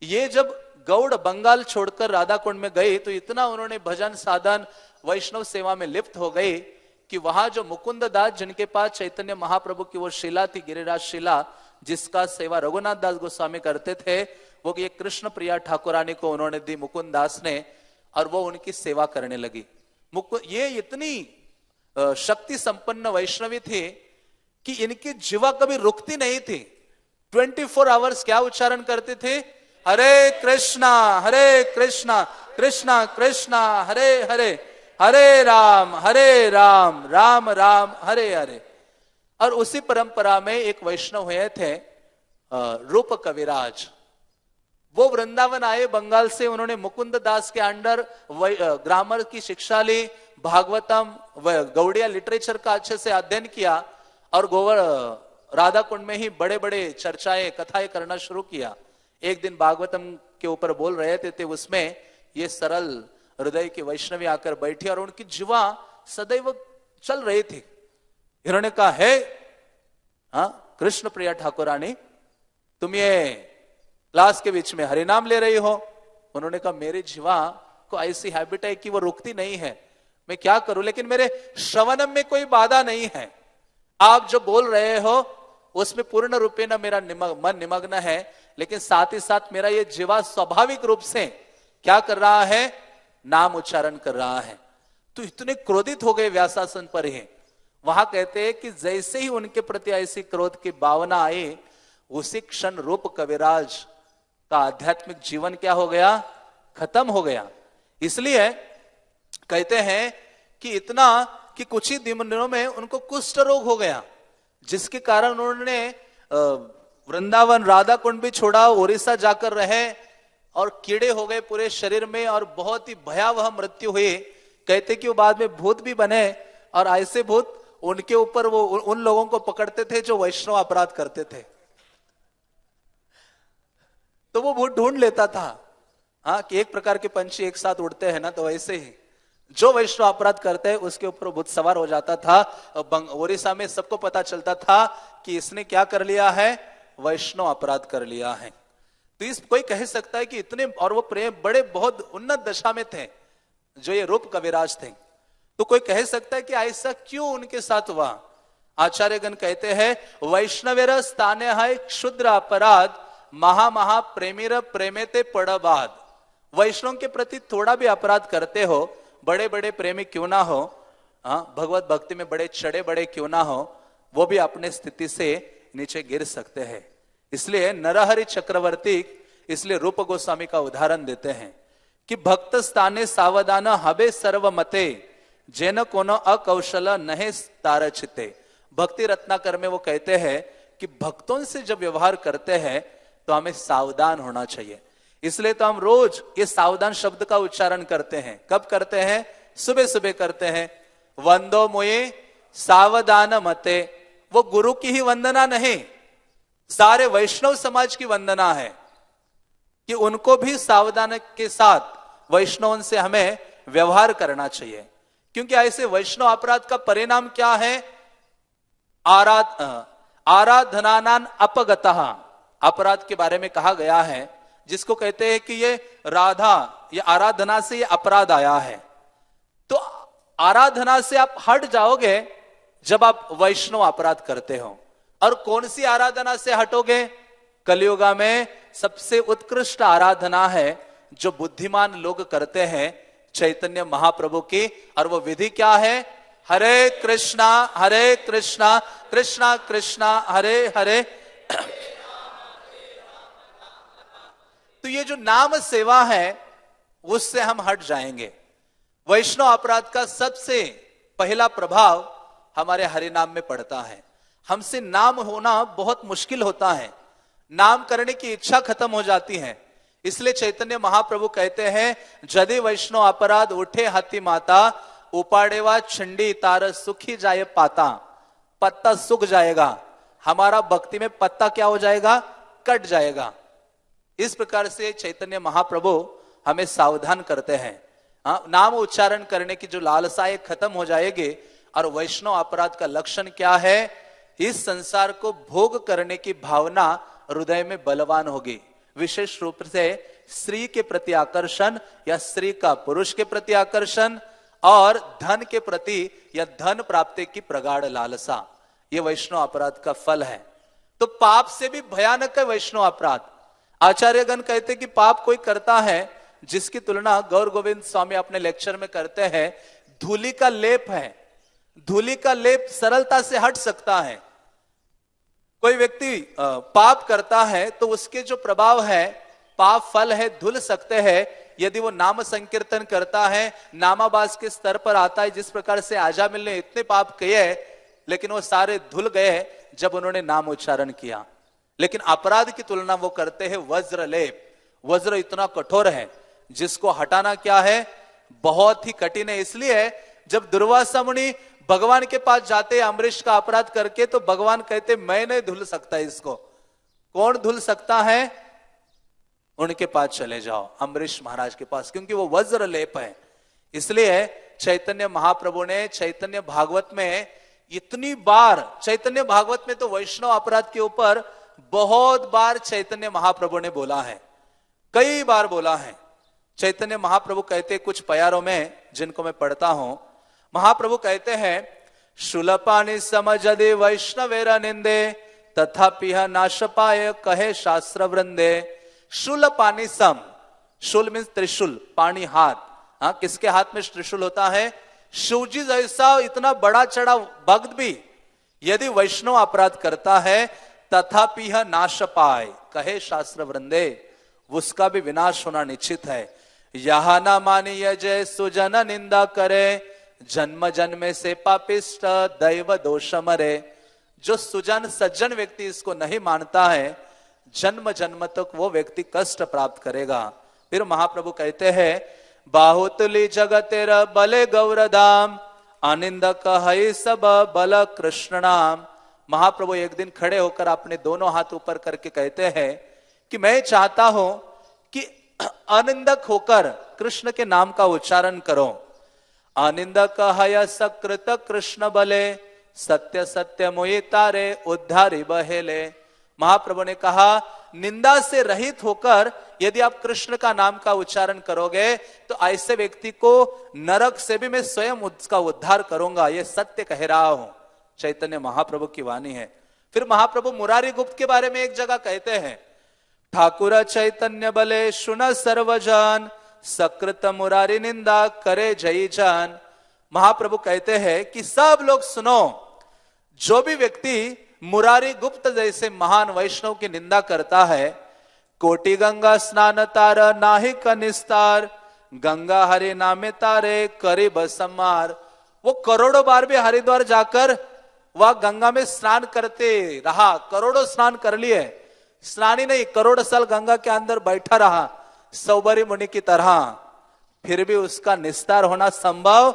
ये जब गौड़ बंगाल छोड़कर राधा कुंड में गई तो इतना उन्होंने भजन साधन वैष्णव सेवा में लिप्त हो गई कि वहां जो मुकुंद दास जिनके पास चैतन्य महाप्रभु की वो शिला थी, गिरिराज शिला, जिसका सेवा रघुनाथ दास गोस्वामी करते थे, वो ये कृष्ण प्रिया ठाकुरानी को उन्होंने दी मुकुंद दास ने, और वो उनकी सेवा करने लगी। ये इतनी शक्ति संपन्न वैष्णवी थी कि इनकी जीवा कभी रुकती नहीं थी। 24 आवर्स क्या उच्चारण करते थे? हरे कृष्णा कृष्णा कृष्णा हरे हरे, हरे राम राम राम हरे हरे। और उसी परंपरा में एक वैष्णव हुए थे रूप कविराज। वो वृंदावन आए बंगाल से, उन्होंने मुकुंद दास के अंडर ग्रामर की शिक्षा ली, भागवतम गौड़िया लिटरेचर का अच्छे से अध्ययन किया, और राधा कुंड में ही बड़े बड़े चर्चाएं कथाएं करना शुरू किया। एक दिन भागवतम के ऊपर बोल रहे थे, उसमें ये सरल हृदय की वैष्णवी आकर बैठी और उनकी जीवा सदैव चल रही थी। इन्होंने कहा, है कृष्ण प्रिया ठाकुरानी, तुम ये क्लास के बीच में हरि नाम ले रही हो? उन्होंने कहा, मेरी जीवा को ऐसी हैबिट है कि वो रुकती नहीं है, मैं क्या करूं, लेकिन मेरे श्रवणम में कोई बाधा नहीं है। आप जो बोल रहे हो उसमें पूर्ण रूपे न मेरा मन निमग्न है, लेकिन साथ ही साथ मेरा ये जीवा स्वाभाविक रूप से क्या कर रहा है? नाम उच्चारण कर रहा है। तो इतने क्रोधित हो गए व्यासासन पर ही। वहां कहते हैं कि जैसे ही उनके प्रति ऐसी क्रोध की भावना आई, उसी क्षण रूप कविराज का आध्यात्मिक जीवन क्या हो गया? खत्म हो गया। इसलिए कहते हैं कि इतना कि कुछ ही दिनों में उनको कुष्ठ रोग हो गया, जिसके कारण उन्होंने वृंदावन राधा कुंड भी छोड़ा, उड़ीसा जाकर रहे और कीड़े हो गए पूरे शरीर में और बहुत ही भयावह मृत्यु हुई। कहते कि वो बाद में भूत भी बने, और ऐसे भूत उनके ऊपर वो उन लोगों को पकड़ते थे जो वैष्णव अपराध करते थे, तो वो भूत ढूंढ लेता था। हाँ, कि एक प्रकार के पंछी एक साथ उड़ते हैं ना, तो वैसे ही जो वैष्णव अपराध करते हैं उसके ऊपर भूत सवार हो जाता था। उड़ीसा में सबको पता चलता था कि इसने क्या कर लिया है? वैष्णव अपराध कर लिया है। तो इस कोई कह सकता है कि इतने, और वो प्रेम बड़े बहुत उन्नत दशा में थे जो ये रूप कविराज थे, तो कोई कह सकता है कि ऐसा क्यों उनके साथ हुआ? आचार्यगण कहते हैं, वैष्णवेर स्थाने है क्षुद्र अपराध, महा प्रेमीर प्रेमेते पड़बाद। वैष्णव के प्रति थोड़ा भी अपराध करते हो, बड़े बड़े प्रेमी क्यों ना हो, भगवत भक्ति में बड़े चढ़े बड़े क्यों ना हो, वो भी अपने स्थिति से नीचे गिर सकते हैं। इसलिए नरहरि चक्रवर्ती इसलिए रूप गोस्वामी का उदाहरण देते हैं कि भक्त स्थाने सावधान हबे सर्व मते, जैन कोनो अकौशल नहे तारचिते। भक्ति रत्नाकर में वो कहते हैं कि भक्तों से जब व्यवहार करते हैं तो हमें सावधान होना चाहिए। इसलिए तो हम रोज ये सावधान शब्द का उच्चारण करते हैं। कब करते हैं? सुबह सुबह करते हैं। वंदो मुए सावधान मते, वो गुरु की ही वंदना नहीं, सारे वैष्णव समाज की वंदना है कि उनको भी सावधान के साथ वैष्णवों से हमें व्यवहार करना चाहिए। क्योंकि ऐसे वैष्णव अपराध का परिणाम क्या है? आराधनानान अपगतः, अपराध के बारे में कहा गया है, जिसको कहते हैं कि ये राधा, ये आराधना से ये अपराध आया है। तो आराधना से आप हट जाओगे जब आप वैष्णव अपराध करते हो। और कौन सी आराधना से हटोगे? कलियुगा में सबसे उत्कृष्ट आराधना है जो बुद्धिमान लोग करते हैं, चैतन्य महाप्रभु की। और वो विधि क्या है? हरे कृष्णा कृष्णा कृष्णा हरे हरे। तो ये जो नाम सेवा है उससे हम हट जाएंगे। वैष्णव अपराध का सबसे पहला प्रभाव हमारे हरि नाम में पड़ता है। हमसे नाम होना बहुत मुश्किल होता है, नाम करने की इच्छा खत्म हो जाती है। इसलिए चैतन्य महाप्रभु कहते हैं, यदि वैष्णव अपराध उठे हाथी माता, उपाड़ेवा छंडी तार सुखी जाए पाता। पत्ता सूख जाएगा, हमारा भक्ति में पत्ता क्या हो जाएगा? कट जाएगा। इस प्रकार से चैतन्य महाप्रभु हमें सावधान करते हैं। नाम उच्चारण करने की जो लालसाएं खत्म हो जाएगी। और वैष्णव अपराध का लक्षण क्या है? इस संसार को भोग करने की भावना हृदय में बलवान होगी। विशेष रूप से स्त्री के प्रति आकर्षण या स्त्री का पुरुष के प्रति आकर्षण और धन के प्रति या धन प्राप्ति की प्रगाढ़ लालसा, ये वैष्णव अपराध का फल है। तो पाप से भी भयानक है वैष्णव अपराध। आचार्यगण कहते कि पाप कोई करता है जिसकी तुलना गौर गोविंद स्वामी अपने लेक्चर में करते हैं, धूलि का लेप है। धूलि का लेप सरलता से हट सकता है। कोई व्यक्ति पाप करता है तो उसके जो प्रभाव है, पाप फल है, धुल सकते हैं। यदि वो नाम संकीर्तन करता है, नामाबास के स्तर पर आता है, जिस प्रकार से आजामिल ने इतने पाप किए लेकिन वो सारे धुल गए जब उन्होंने नाम उच्चारण किया। लेकिन अपराध की तुलना वो करते हैं वज्र लेप। वज्र इतना कठोर है जिसको हटाना क्या है, बहुत ही कठिन है। इसलिए जब दुर्वासा मुनि भगवान के पास जाते अमरीश का अपराध करके, तो भगवान कहते मैं नहीं धुल सकता इसको। कौन धुल सकता है? उनके पास चले जाओ, अमरीश महाराज के पास, क्योंकि वो वज्र लेप है। इसलिए चैतन्य महाप्रभु ने चैतन्य भागवत में इतनी बार, चैतन्य भागवत में तो वैष्णव अपराध के ऊपर बहुत बार चैतन्य महाप्रभु ने बोला है, कई बार बोला है। चैतन्य महाप्रभु कहते कुछ प्यारों में, जिनको मैं पढ़ता हूं, महाप्रभु कहते हैं, शूलपानि समजदे वैष्णवेर निंदे तथापि नाश पाए कहे शास्त्र वृंदे। शूलपानि सम, शूल मीन्स त्रिशूल, पानी हाथ। हाँ, किसके हाथ में त्रिशूल होता है? शिवजी जैसा इतना बड़ा चढ़ा भक्त भी यदि वैष्णव अपराध करता है, तथापि नाश पाए कहे शास्त्र वृंदे, उसका भी विनाश होना निश्चित है। यह ना मानिय जय सुजन निंदा करे, जन्म जन्मे से पापिष्ट दैव दोष मरे। जो सुजन सज्जन व्यक्ति इसको नहीं मानता है, जन्म जन्म तक वो व्यक्ति कष्ट प्राप्त करेगा। फिर महाप्रभु कहते हैं, बाहुतुली जगतेर बले गौरधाम, आनंदक है सब बल कृष्ण नाम। महाप्रभु एक दिन खड़े होकर अपने दोनों हाथ ऊपर करके कहते हैं कि मैं चाहता हूं कि आनंदक होकर कृष्ण के नाम का उच्चारण करो। आनंदक है सकृत कृष्ण बले, सत्य सत्य मोहि तारे उद्धारी बहेले। महाप्रभु ने कहा, निंदा से रहित होकर यदि आप कृष्ण का नाम का उच्चारण करोगे तो ऐसे व्यक्ति को नरक से भी मैं स्वयं उसका उद्धार करूंगा, ये सत्य कह रहा हूं। चैतन्य महाप्रभु की वाणी है। फिर महाप्रभु मुरारी गुप्त के बारे में एक जगह कहते हैं, ठाकुर चैतन्य बले सुन सर्वजन, सकृत मुरारी निंदा करे जय जान। महाप्रभु कहते हैं कि सब लोग सुनो, जो भी व्यक्ति मुरारी गुप्त जैसे महान वैष्णव की निंदा करता है, कोटि गंगा स्नान तार नाहि कनिस्तार, गंगा हरि नामे तारे करे बसमार। वो करोड़ों बार भी हरिद्वार जाकर वह गंगा में स्नान करते रहा, करोड़ों स्नान कर लिए, स्नान ही नहीं, करोड़ साल गंगा के अंदर बैठा रहा सौबरी मुनि की तरह, फिर भी उसका निस्तार होना संभव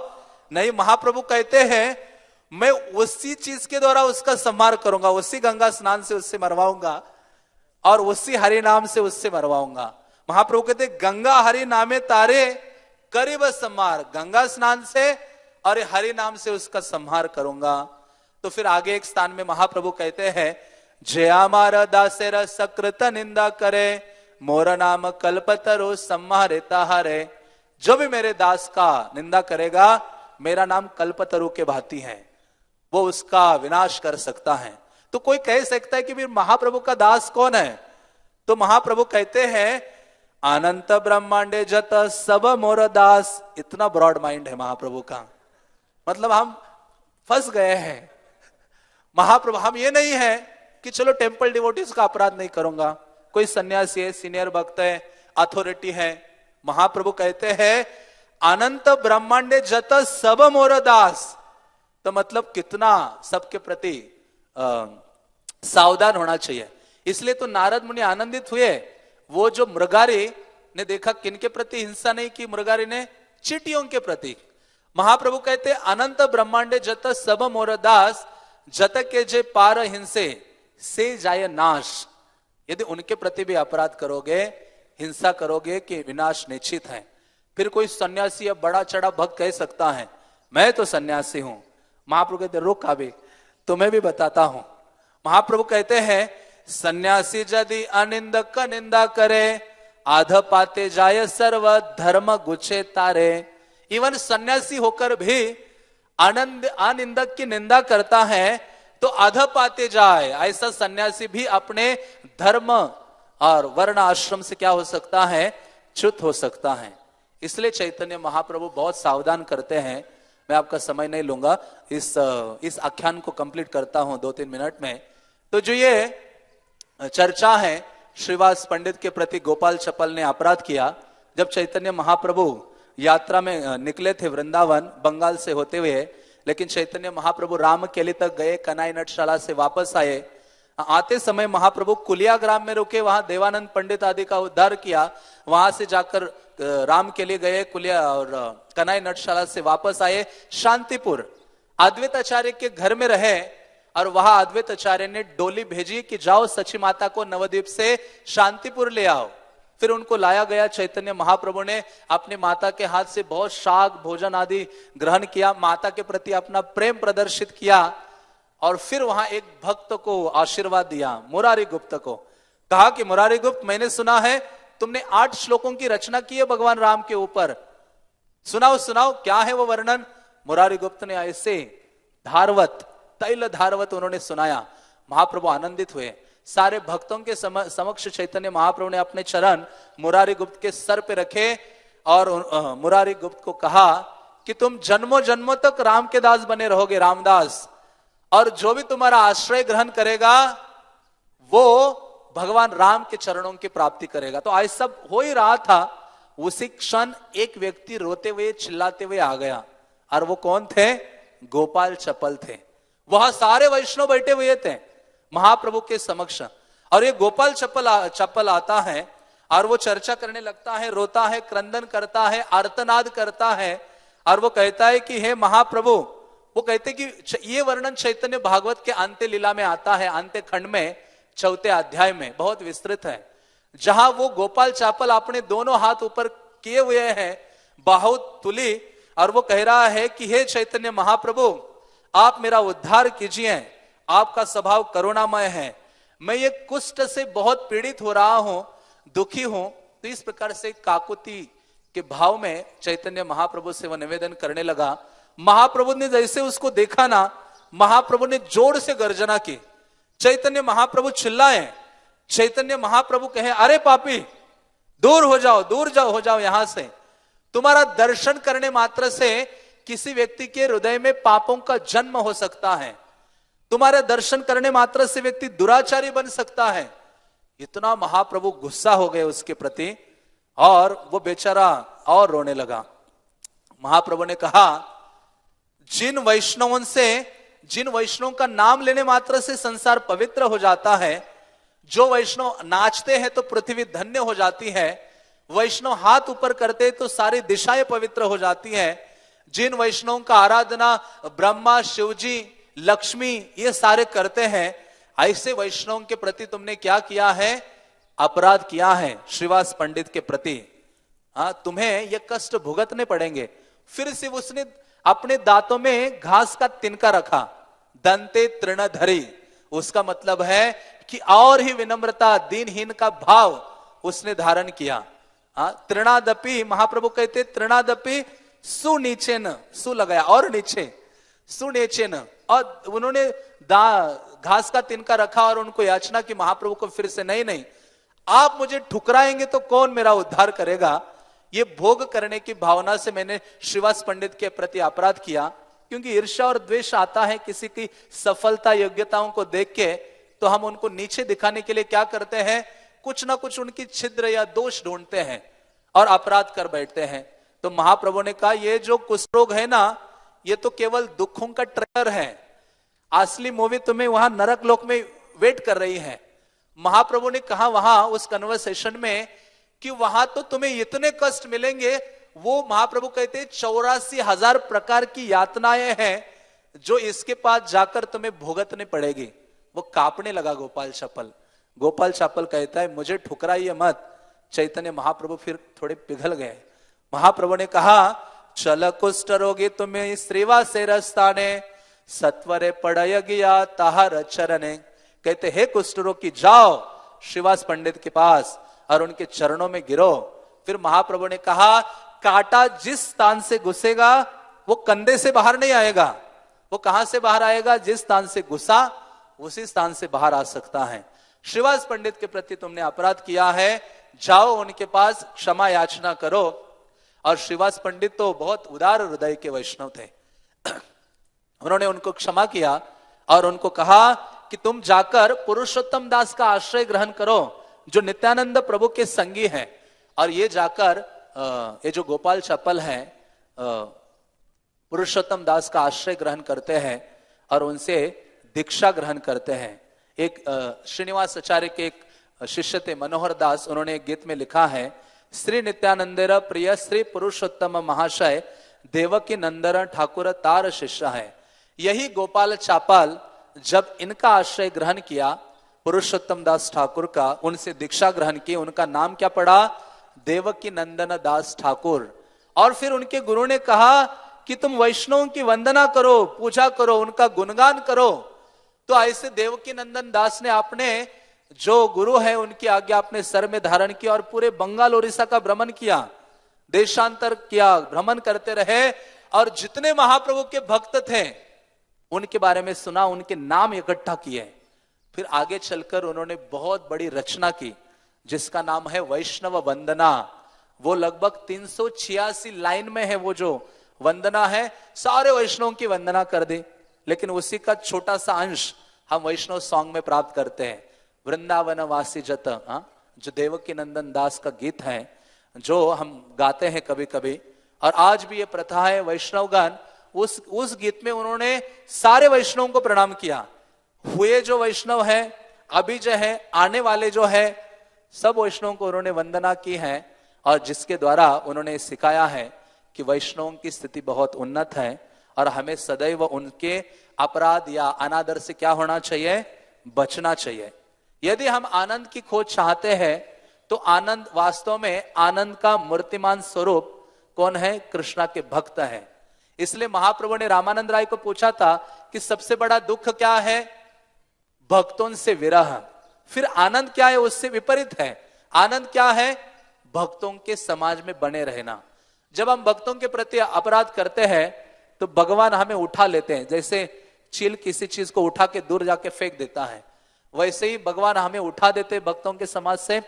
नहीं। महाप्रभु कहते हैं, मैं उसी चीज के द्वारा उसका संहार करूंगा, उसी गंगा स्नान से उससे मरवाऊंगा और उसी हरि नाम से उससे मरवाऊंगा। महाप्रभु कहते, गंगा हरि नामे तारे करीब संहार, गंगा स्नान से और हरि नाम से उसका संहार करूंगा। तो फिर आगे एक स्थान में महाप्रभु कहते हैं, जया मार दासेर सकृत निंदा करे, मोर नाम कल्पतरु संहारे ताहारे। जो भी मेरे दास का निंदा करेगा, मेरा नाम कल्पतरु के भांति है, वो उसका विनाश कर सकता है। तो कोई कह सकता है कि फिर महाप्रभु का दास कौन है? तो महाप्रभु कहते हैं, अनंत ब्रह्मांडे जत सब मोर दास। इतना ब्रॉड माइंड है महाप्रभु का, मतलब हम फंस गए हैं। महाप्रभु, हम ये नहीं है कि चलो टेम्पल डिवोटीज का अपराध नहीं करूंगा, कोई सन्यासी है, सीनियर भक्त है, अथॉरिटी है। महाप्रभु कहते हैं, अनंत ब्रह्मांडे जत सब मोर दास। तो मतलब कितना सबके प्रति सावधान होना चाहिए। इसलिए तो नारद मुनि आनंदित हुए। वो जो मृगारी ने देखा, किनके प्रति हिंसा नहीं की मृगारी ने? चींटियों के प्रति। महाप्रभु कहते, अनंत ब्रह्मांडे जत सब मोर दास, जत के जे पार हिंसे से जाय नाश। यदि उनके प्रति भी अपराध करोगे, हिंसा करोगे, कि विनाश निश्चित है। फिर कोई सन्यासी या बड़ा चढ़ा भक्त कह सकता है, मैं तो सन्यासी हूं। महाप्रभु कहते, रुक अभी तुम्हें भी बताता हूं। महाप्रभु कहते हैं, सन्यासी यदि अनिंदक का निंदा करे, आध पाते जाय सर्व धर्म गुच्छे तारे। इवन सन्यासी होकर भी अनिंदक की निंदा करता है तो अध पाते जाए, ऐसा सन्यासी भी अपने धर्म और वर्ण आश्रम से क्या हो सकता है, च्युत हो सकता है। इसलिए चैतन्य महाप्रभु बहुत सावधान करते हैं। मैं आपका समय नहीं लूंगा, इस आख्यान को कंप्लीट करता हूं 2-3 मिनट में। तो जो ये चर्चा है श्रीवास पंडित के प्रति गोपाल चपल ने अपराध किया, जब चैतन्य महाप्रभु यात्रा में निकले थे वृंदावन बंगाल से होते हुए, लेकिन चैतन्य महाप्रभु रामकेली तक गए, कनाई नटशाला से वापस आए। आते समय महाप्रभु कुलिया ग्राम में रुके, वहां देवानंद पंडित आदि का उद्धार किया। वहां से जाकर रामकेली गए, कुलिया और कनाई नटशाला से वापस आए शांतिपुर, अद्वैत आचार्य के घर में रहे। और वहां अद्वैत आचार्य ने डोली भेजी कि जाओ सची माता को नवद्वीप से शांतिपुर ले आओ। फिर उनको लाया गया। चैतन्य महाप्रभु ने अपने माता के हाथ से बहुत शाक भोजन आदि ग्रहण किया, माता के प्रति अपना प्रेम प्रदर्शित किया। और फिर वहां एक भक्त को आशीर्वाद दिया, मुरारी गुप्त को। कहा कि मुरारी गुप्त, मैंने सुना है तुमने 8 श्लोकों की रचना की है भगवान राम के ऊपर, सुनाओ सुनाओ क्या है वो वर्णन। मुरारी गुप्त ने ऐसे धारवत तैल धारवत उन्होंने सुनाया। महाप्रभु आनंदित हुए। सारे भक्तों के समक्ष चैतन्य महाप्रभु ने अपने चरण मुरारी गुप्त के सर पे रखे और मुरारी गुप्त को कहा कि तुम जन्मों जन्मों तक राम के दास बने रहोगे, रामदास, और जो भी तुम्हारा आश्रय ग्रहण करेगा वो भगवान राम के चरणों की प्राप्ति करेगा। तो आज सब हो ही रहा था, उसी क्षण एक व्यक्ति रोते हुए चिल्लाते हुए आ गया। और वो कौन थे? गोपाल चपल थे। वहां सारे वैष्णव बैठे हुए थे महाप्रभु के समक्ष। और ये गोपाल चपल आता है और वो चर्चा करने लगता है, रोता है, क्रंदन करता है, आर्तनाद करता है। और वो कहता है कि हे महाप्रभु, वो कहते कि ये वर्णन चैतन्य भागवत के अंत्य लीला में आता है, अंत्य खंड में 4थे अध्याय में, बहुत विस्तृत है, जहां वो गोपाल चापल अपने दोनों हाथ ऊपर किए हुए हैं, बाहु तुली, और वो कह रहा है कि हे चैतन्य महाप्रभु, आप मेरा उद्धार कीजिए, आपका स्वभाव करुणामय है, मैं ये कुष्ठ से बहुत पीड़ित हो रहा हूं, दुखी हूं। तो इस प्रकार से काकुति के भाव में चैतन्य महाप्रभु से वह निवेदन करने लगा। महाप्रभु ने जैसे उसको देखा ना, महाप्रभु ने जोर से गर्जना की। चैतन्य महाप्रभु चिल्लाए, चैतन्य महाप्रभु कहे, अरे पापी, दूर हो जाओ, दूर हो जाओ यहां से। तुम्हारा दर्शन करने मात्र से किसी व्यक्ति के हृदय में पापों का जन्म हो सकता है, तुम्हारे दर्शन करने मात्र से व्यक्ति दुराचारी बन सकता है। इतना महाप्रभु गुस्सा हो गए उसके प्रति, और वो बेचारा और रोने लगा। महाप्रभु ने कहा, जिन वैष्णवों का नाम लेने मात्र से संसार पवित्र हो जाता है, जो वैष्णव नाचते हैं तो पृथ्वी धन्य हो जाती है, वैष्णव हाथ ऊपर करते तो सारी दिशाएं पवित्र हो जाती हैं, जिन वैष्णवों का आराधना ब्रह्मा, शिवजी, लक्ष्मी ये सारे करते हैं, ऐसे वैष्णवों के प्रति तुमने क्या किया है? अपराध किया है श्रीवास पंडित के प्रति। तुम्हें ये कष्ट भुगतने पड़ेंगे। फिर से उसने अपने दांतों में घास का तिनका रखा, दंते तृणधरी, उसका मतलब है कि और ही विनम्रता, दीनहीन का भाव उसने धारण किया। तृणादपि, महाप्रभु कहते तृणादपि सुनीचे न, सु लगाया और नीचे, सुनीचे न, और उन्होंने घास का तिनका रखा और उनको याचना की महाप्रभु को फिर से, नहीं, आप मुझे ठुकराएंगे तो कौन मेरा उद्धार करेगा। ये भोग करने की भावना से मैंने श्रीवास पंडित के प्रति अपराध किया, क्योंकि ईर्ष्या और द्वेष आता है किसी की सफलता योग्यताओं को देख के, तो हम उनको नीचे दिखाने के लिए क्या करते हैं, कुछ ना कुछ उनकी छिद्र या दोष ढूंढते हैं और अपराध कर बैठते हैं। तो महाप्रभु ने कहा, ये जो कुष्ठ रोग है ना, ये तो केवल दुखों का ट्रेलर है, असली मूवी तुम्हें वहां नरक लोक में वेट कर रही है। महाप्रभु ने कहा वहां उस कन्वर्सेशन में कि वहां तो तुम्हें इतने कष्ट मिलेंगे, वो महाप्रभु कहते 84,000 प्रकार की यातनाएं हैं जो इसके पास जाकर तुम्हें भुगतने पड़ेगी। वो कांपने लगा गोपाल चपल। गोपाल चपल कहता है, मुझे ठुकराइए मत। चैतन्य महाप्रभु फिर थोड़े पिघल गए। महाप्रभु ने कहा, चल कुष्ठ रोगी तुम्हें श्रीवास से रस्ताने, सत्वरे पड़य गया ताहर चरणे, कहते हे कुष्ठ रोग की जाओ श्रीवास पंडित के पास और उनके चरणों में गिरो। फिर महाप्रभु ने कहा कांटा जिस स्थान से घुसेगा वो कंधे से बाहर नहीं आएगा, वो कहां से बाहर आएगा? जिस स्थान से घुसा उसी स्थान से बाहर आ सकता है। श्रीवास पंडित के प्रति तुमने अपराध किया है, जाओ उनके पास क्षमा याचना करो। और श्रीवास पंडित तो बहुत उदार हृदय के वैष्णव थे। उन्होंने उनको क्षमा किया और उनको कहा कि तुम जाकर पुरुषोत्तम दास का आश्रय ग्रहण करो जो नित्यानंद प्रभु के संगी हैं। और ये जाकर ये जो गोपाल चप्पल हैं पुरुषोत्तम दास का आश्रय ग्रहण करते हैं और उनसे दीक्षा ग्रहण करते हैं। एक श्रीनिवास आचार्य के एक शिष्य थे मनोहर दास, उन्होंने एक गीत में लिखा है श्री नित्यानंदेर प्रिय श्री पुरुषोत्तम महाशय देवकी नंदन ठाकुर तार शिष्य है। यही गोपाल चापाल जब इनका आश्रय ग्रहण किया पुरुषोत्तम दास ठाकुर का, उनसे दीक्षा ग्रहण की, उनका नाम क्या पड़ा? देवकी नंदन दास ठाकुर। और फिर उनके गुरु ने कहा कि तुम वैष्णवों की वंदना करो, पूजा करो, उनका गुणगान करो। तो ऐसे देवकी नंदन दास ने अपने जो गुरु है उनकी आज्ञा अपने सर में धारण किया और पूरे बंगाल ओडिशा का भ्रमण किया, देशांतर किया, भ्रमण करते रहे और जितने महाप्रभु के भक्त थे उनके बारे में सुना, उनके नाम इकट्ठा किए। फिर आगे चलकर उन्होंने बहुत बड़ी रचना की जिसका नाम है वैष्णव वंदना। वो लगभग 386 लाइन में है वो जो वंदना है, सारे वैष्णवों की वंदना कर दी। लेकिन उसी का छोटा सा अंश हम वैष्णव सॉन्ग में प्राप्त करते हैं, वृंदावन वासी जत, जो देवकी नंदन दास का गीत है जो हम गाते हैं कभी कभी। और आज भी ये प्रथा है, वैष्णवगण उस गीत में उन्होंने सारे वैष्णवों को प्रणाम किया। हुए जो वैष्णव है, अभी जो है, आने वाले जो है, सब वैष्णवों को उन्होंने वंदना की है और जिसके द्वारा उन्होंने सिखाया है कि वैष्णवों की स्थिति बहुत उन्नत है और हमें सदैव उनके अपराध या अनादर से क्या होना चाहिए? बचना चाहिए। यदि हम आनंद की खोज चाहते हैं तो आनंद वास्तव में आनंद का मूर्तिमान स्वरूप कौन है? कृष्णा के भक्त है। इसलिए महाप्रभु ने रामानंद राय को पूछा था कि सबसे बड़ा दुख क्या है? भक्तों से विरह। फिर आनंद क्या है? उससे विपरीत है। आनंद क्या है? भक्तों के समाज में बने रहना। जब हम भक्तों के प्रति अपराध करते हैं तो भगवान हमें उठा लेते हैं, जैसे चील किसी चीज को उठा के दूर जाके फेंक देता है, वैसे ही भगवान हमें उठा देते, भक्तों के समाज से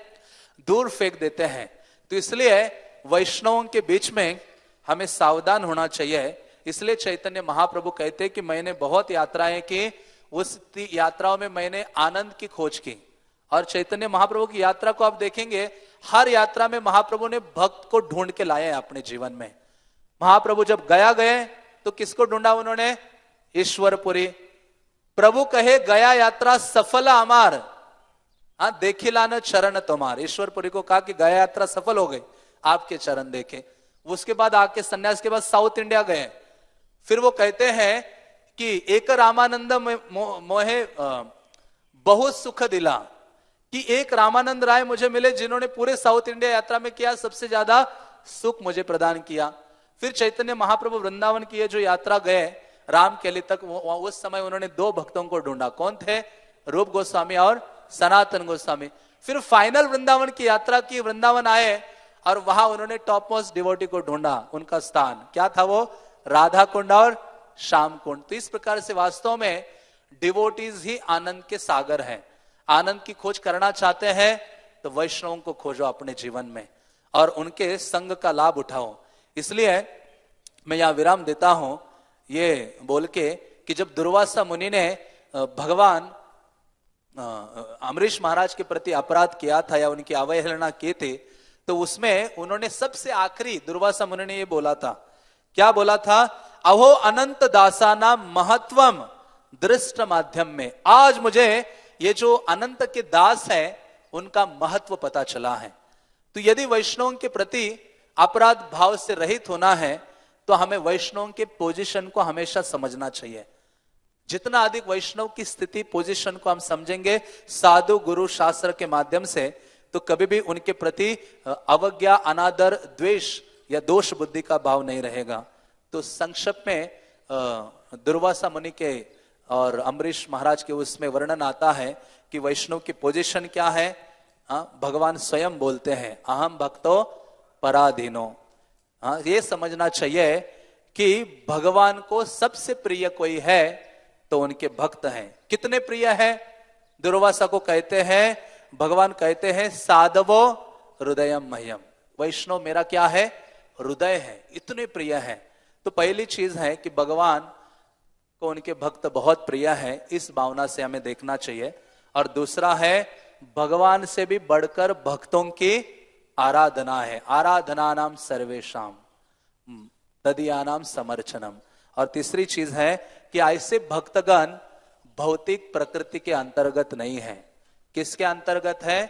दूर फेंक देते हैं। तो इसलिए वैष्णवों के बीच में हमें सावधान होना चाहिए। इसलिए चैतन्य महाप्रभु कहते कि मैंने बहुत यात्राएं की, उस यात्राओं में मैंने आनंद की खोज की। और चैतन्य महाप्रभु की यात्रा को आप देखेंगे, हर यात्रा में महाप्रभु ने भक्त को ढूंढ के लाए अपने जीवन में। महाप्रभु जब गया गए तो किसको ढूंढा उन्होंने? ईश्वरपुरी। प्रभु कहे गया यात्रा सफल अमार, देखिला न चरण तुम्हार। ईश्वरपुरी को कहा कि गया यात्रा सफल हो गई, आपके चरण देखे। उसके बाद आके सन्यास के बाद साउथ इंडिया गए। फिर वो कहते हैं कि एक रामानंद मोहे बहुत सुख दिला, कि एक रामानंद राय मुझे मिले जिन्होंने पूरे साउथ इंडिया यात्रा में किया, सबसे ज्यादा सुख मुझे प्रदान किया। फिर चैतन्य महाप्रभु वृंदावन की ये जो यात्रा गए राम केली तक, उस समय उन्होंने दो भक्तों को ढूंढा। कौन थे? रूप गोस्वामी और सनातन गोस्वामी। फिर फाइनल वृंदावन की यात्रा की, वृंदावन आए और वहां उन्होंने टॉप मोस्ट डिवोटी को ढूंढा। उनका स्थान क्या था? वो राधा कुंड और श्याम कुंड। तो इस प्रकार से वास्तव में डिवोटीज ही आनंद के सागर हैं। आनंद की खोज करना चाहते हैं तो वैष्णवों को खोजो अपने जीवन में और उनके संग का लाभ उठाओ। इसलिए मैं यहां विराम देता हूं ये बोल के कि जब दुर्वासा मुनि ने भगवान अमरीश महाराज के प्रति अपराध किया था या उनकी अवहेलना की थी, तो उसमें उन्होंने सबसे आखिरी दुर्वासा मुनि ने ये बोला था। क्या बोला था? अहो अनंत दासाना महत्वम दृष्ट माध्यम में। आज मुझे ये जो अनंत के दास है उनका महत्व पता चला है। तो यदि वैष्णवों के प्रति अपराध भाव से रहित होना है तो हमें वैष्णवों के पोजीशन को हमेशा समझना चाहिए। जितना अधिक वैष्णव की स्थिति पोजीशन को हम समझेंगे साधु गुरु शास्त्र के माध्यम से, तो कभी भी उनके प्रति अवज्ञा, अनादर, द्वेष या दोष बुद्धि का भाव नहीं रहेगा। तो संक्षेप में दुर्वासा मुनि के और अम्बरीश महाराज के उसमें वर्णन आता है कि वैष्णव की पोजीशन क्या है। भगवान स्वयं बोलते हैं अहम भक्तो पराधीनो। ये समझना चाहिए कि भगवान को सबसे प्रिय कोई है तो उनके भक्त हैं। कितने प्रिय है? दुर्वासा को कहते हैं, भगवान कहते हैं साधवो हृदयम मह्यम, वैष्णव मेरा क्या है? हृदय है, इतने प्रिय है। तो पहली चीज है कि भगवान को उनके भक्त बहुत प्रिय है, इस भावना से हमें देखना चाहिए। और दूसरा है भगवान से भी बढ़कर भक्तों की आराधना है। आराधना नाम सर्वेशाम तदीयानाम समर्चनम। और तीसरी चीज है कि ऐसे भक्तगण भौतिक प्रकृति के अंतर्गत नहीं है। किसके अंतर्गत है?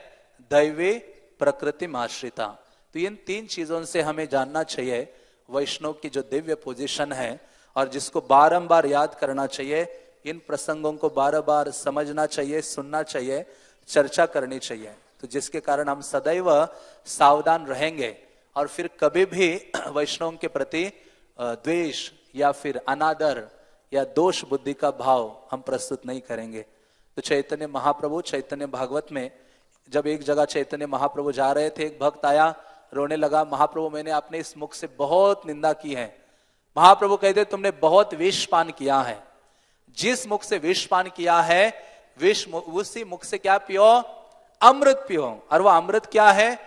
दैवी प्रकृति आश्रिता। तो इन तीन चीजों से हमें जानना चाहिए वैष्णव की जो दिव्य पोजीशन है, और जिसको बारंबार याद करना चाहिए। इन प्रसंगों को बार बार समझना चाहिए, सुनना चाहिए, चर्चा करनी चाहिए। तो जिसके कारण हम सदैव सावधान रहेंगे और फिर कभी भी वैष्णव के प्रति द्वेष या फिर अनादर या दोष बुद्धि का भाव हम प्रस्तुत नहीं करेंगे। तो चैतन्य महाप्रभु चैतन्य भागवत में जब एक जगह चैतन्य महाप्रभु जा रहे थे, एक भक्त आया, रोने लगा, महाप्रभु मैंने अपने इस मुख से बहुत निंदा की है। महाप्रभु कहते तुमने बहुत विष पान किया है। जिस मुख से विष पान किया है, विष उसी मुख से क्या पियो? अमृत पियो। और वह अमृत क्या है?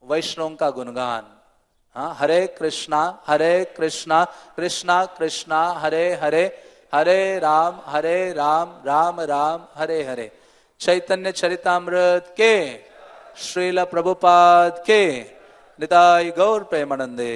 वैष्णव का गुणगान। हरे कृष्णा कृष्णा कृष्णा हरे हरे, हरे राम राम राम हरे हरे। चैतन्य चरितामृत के, श्रील प्रभुपाद के, निताई गौर प्रेमानंदे।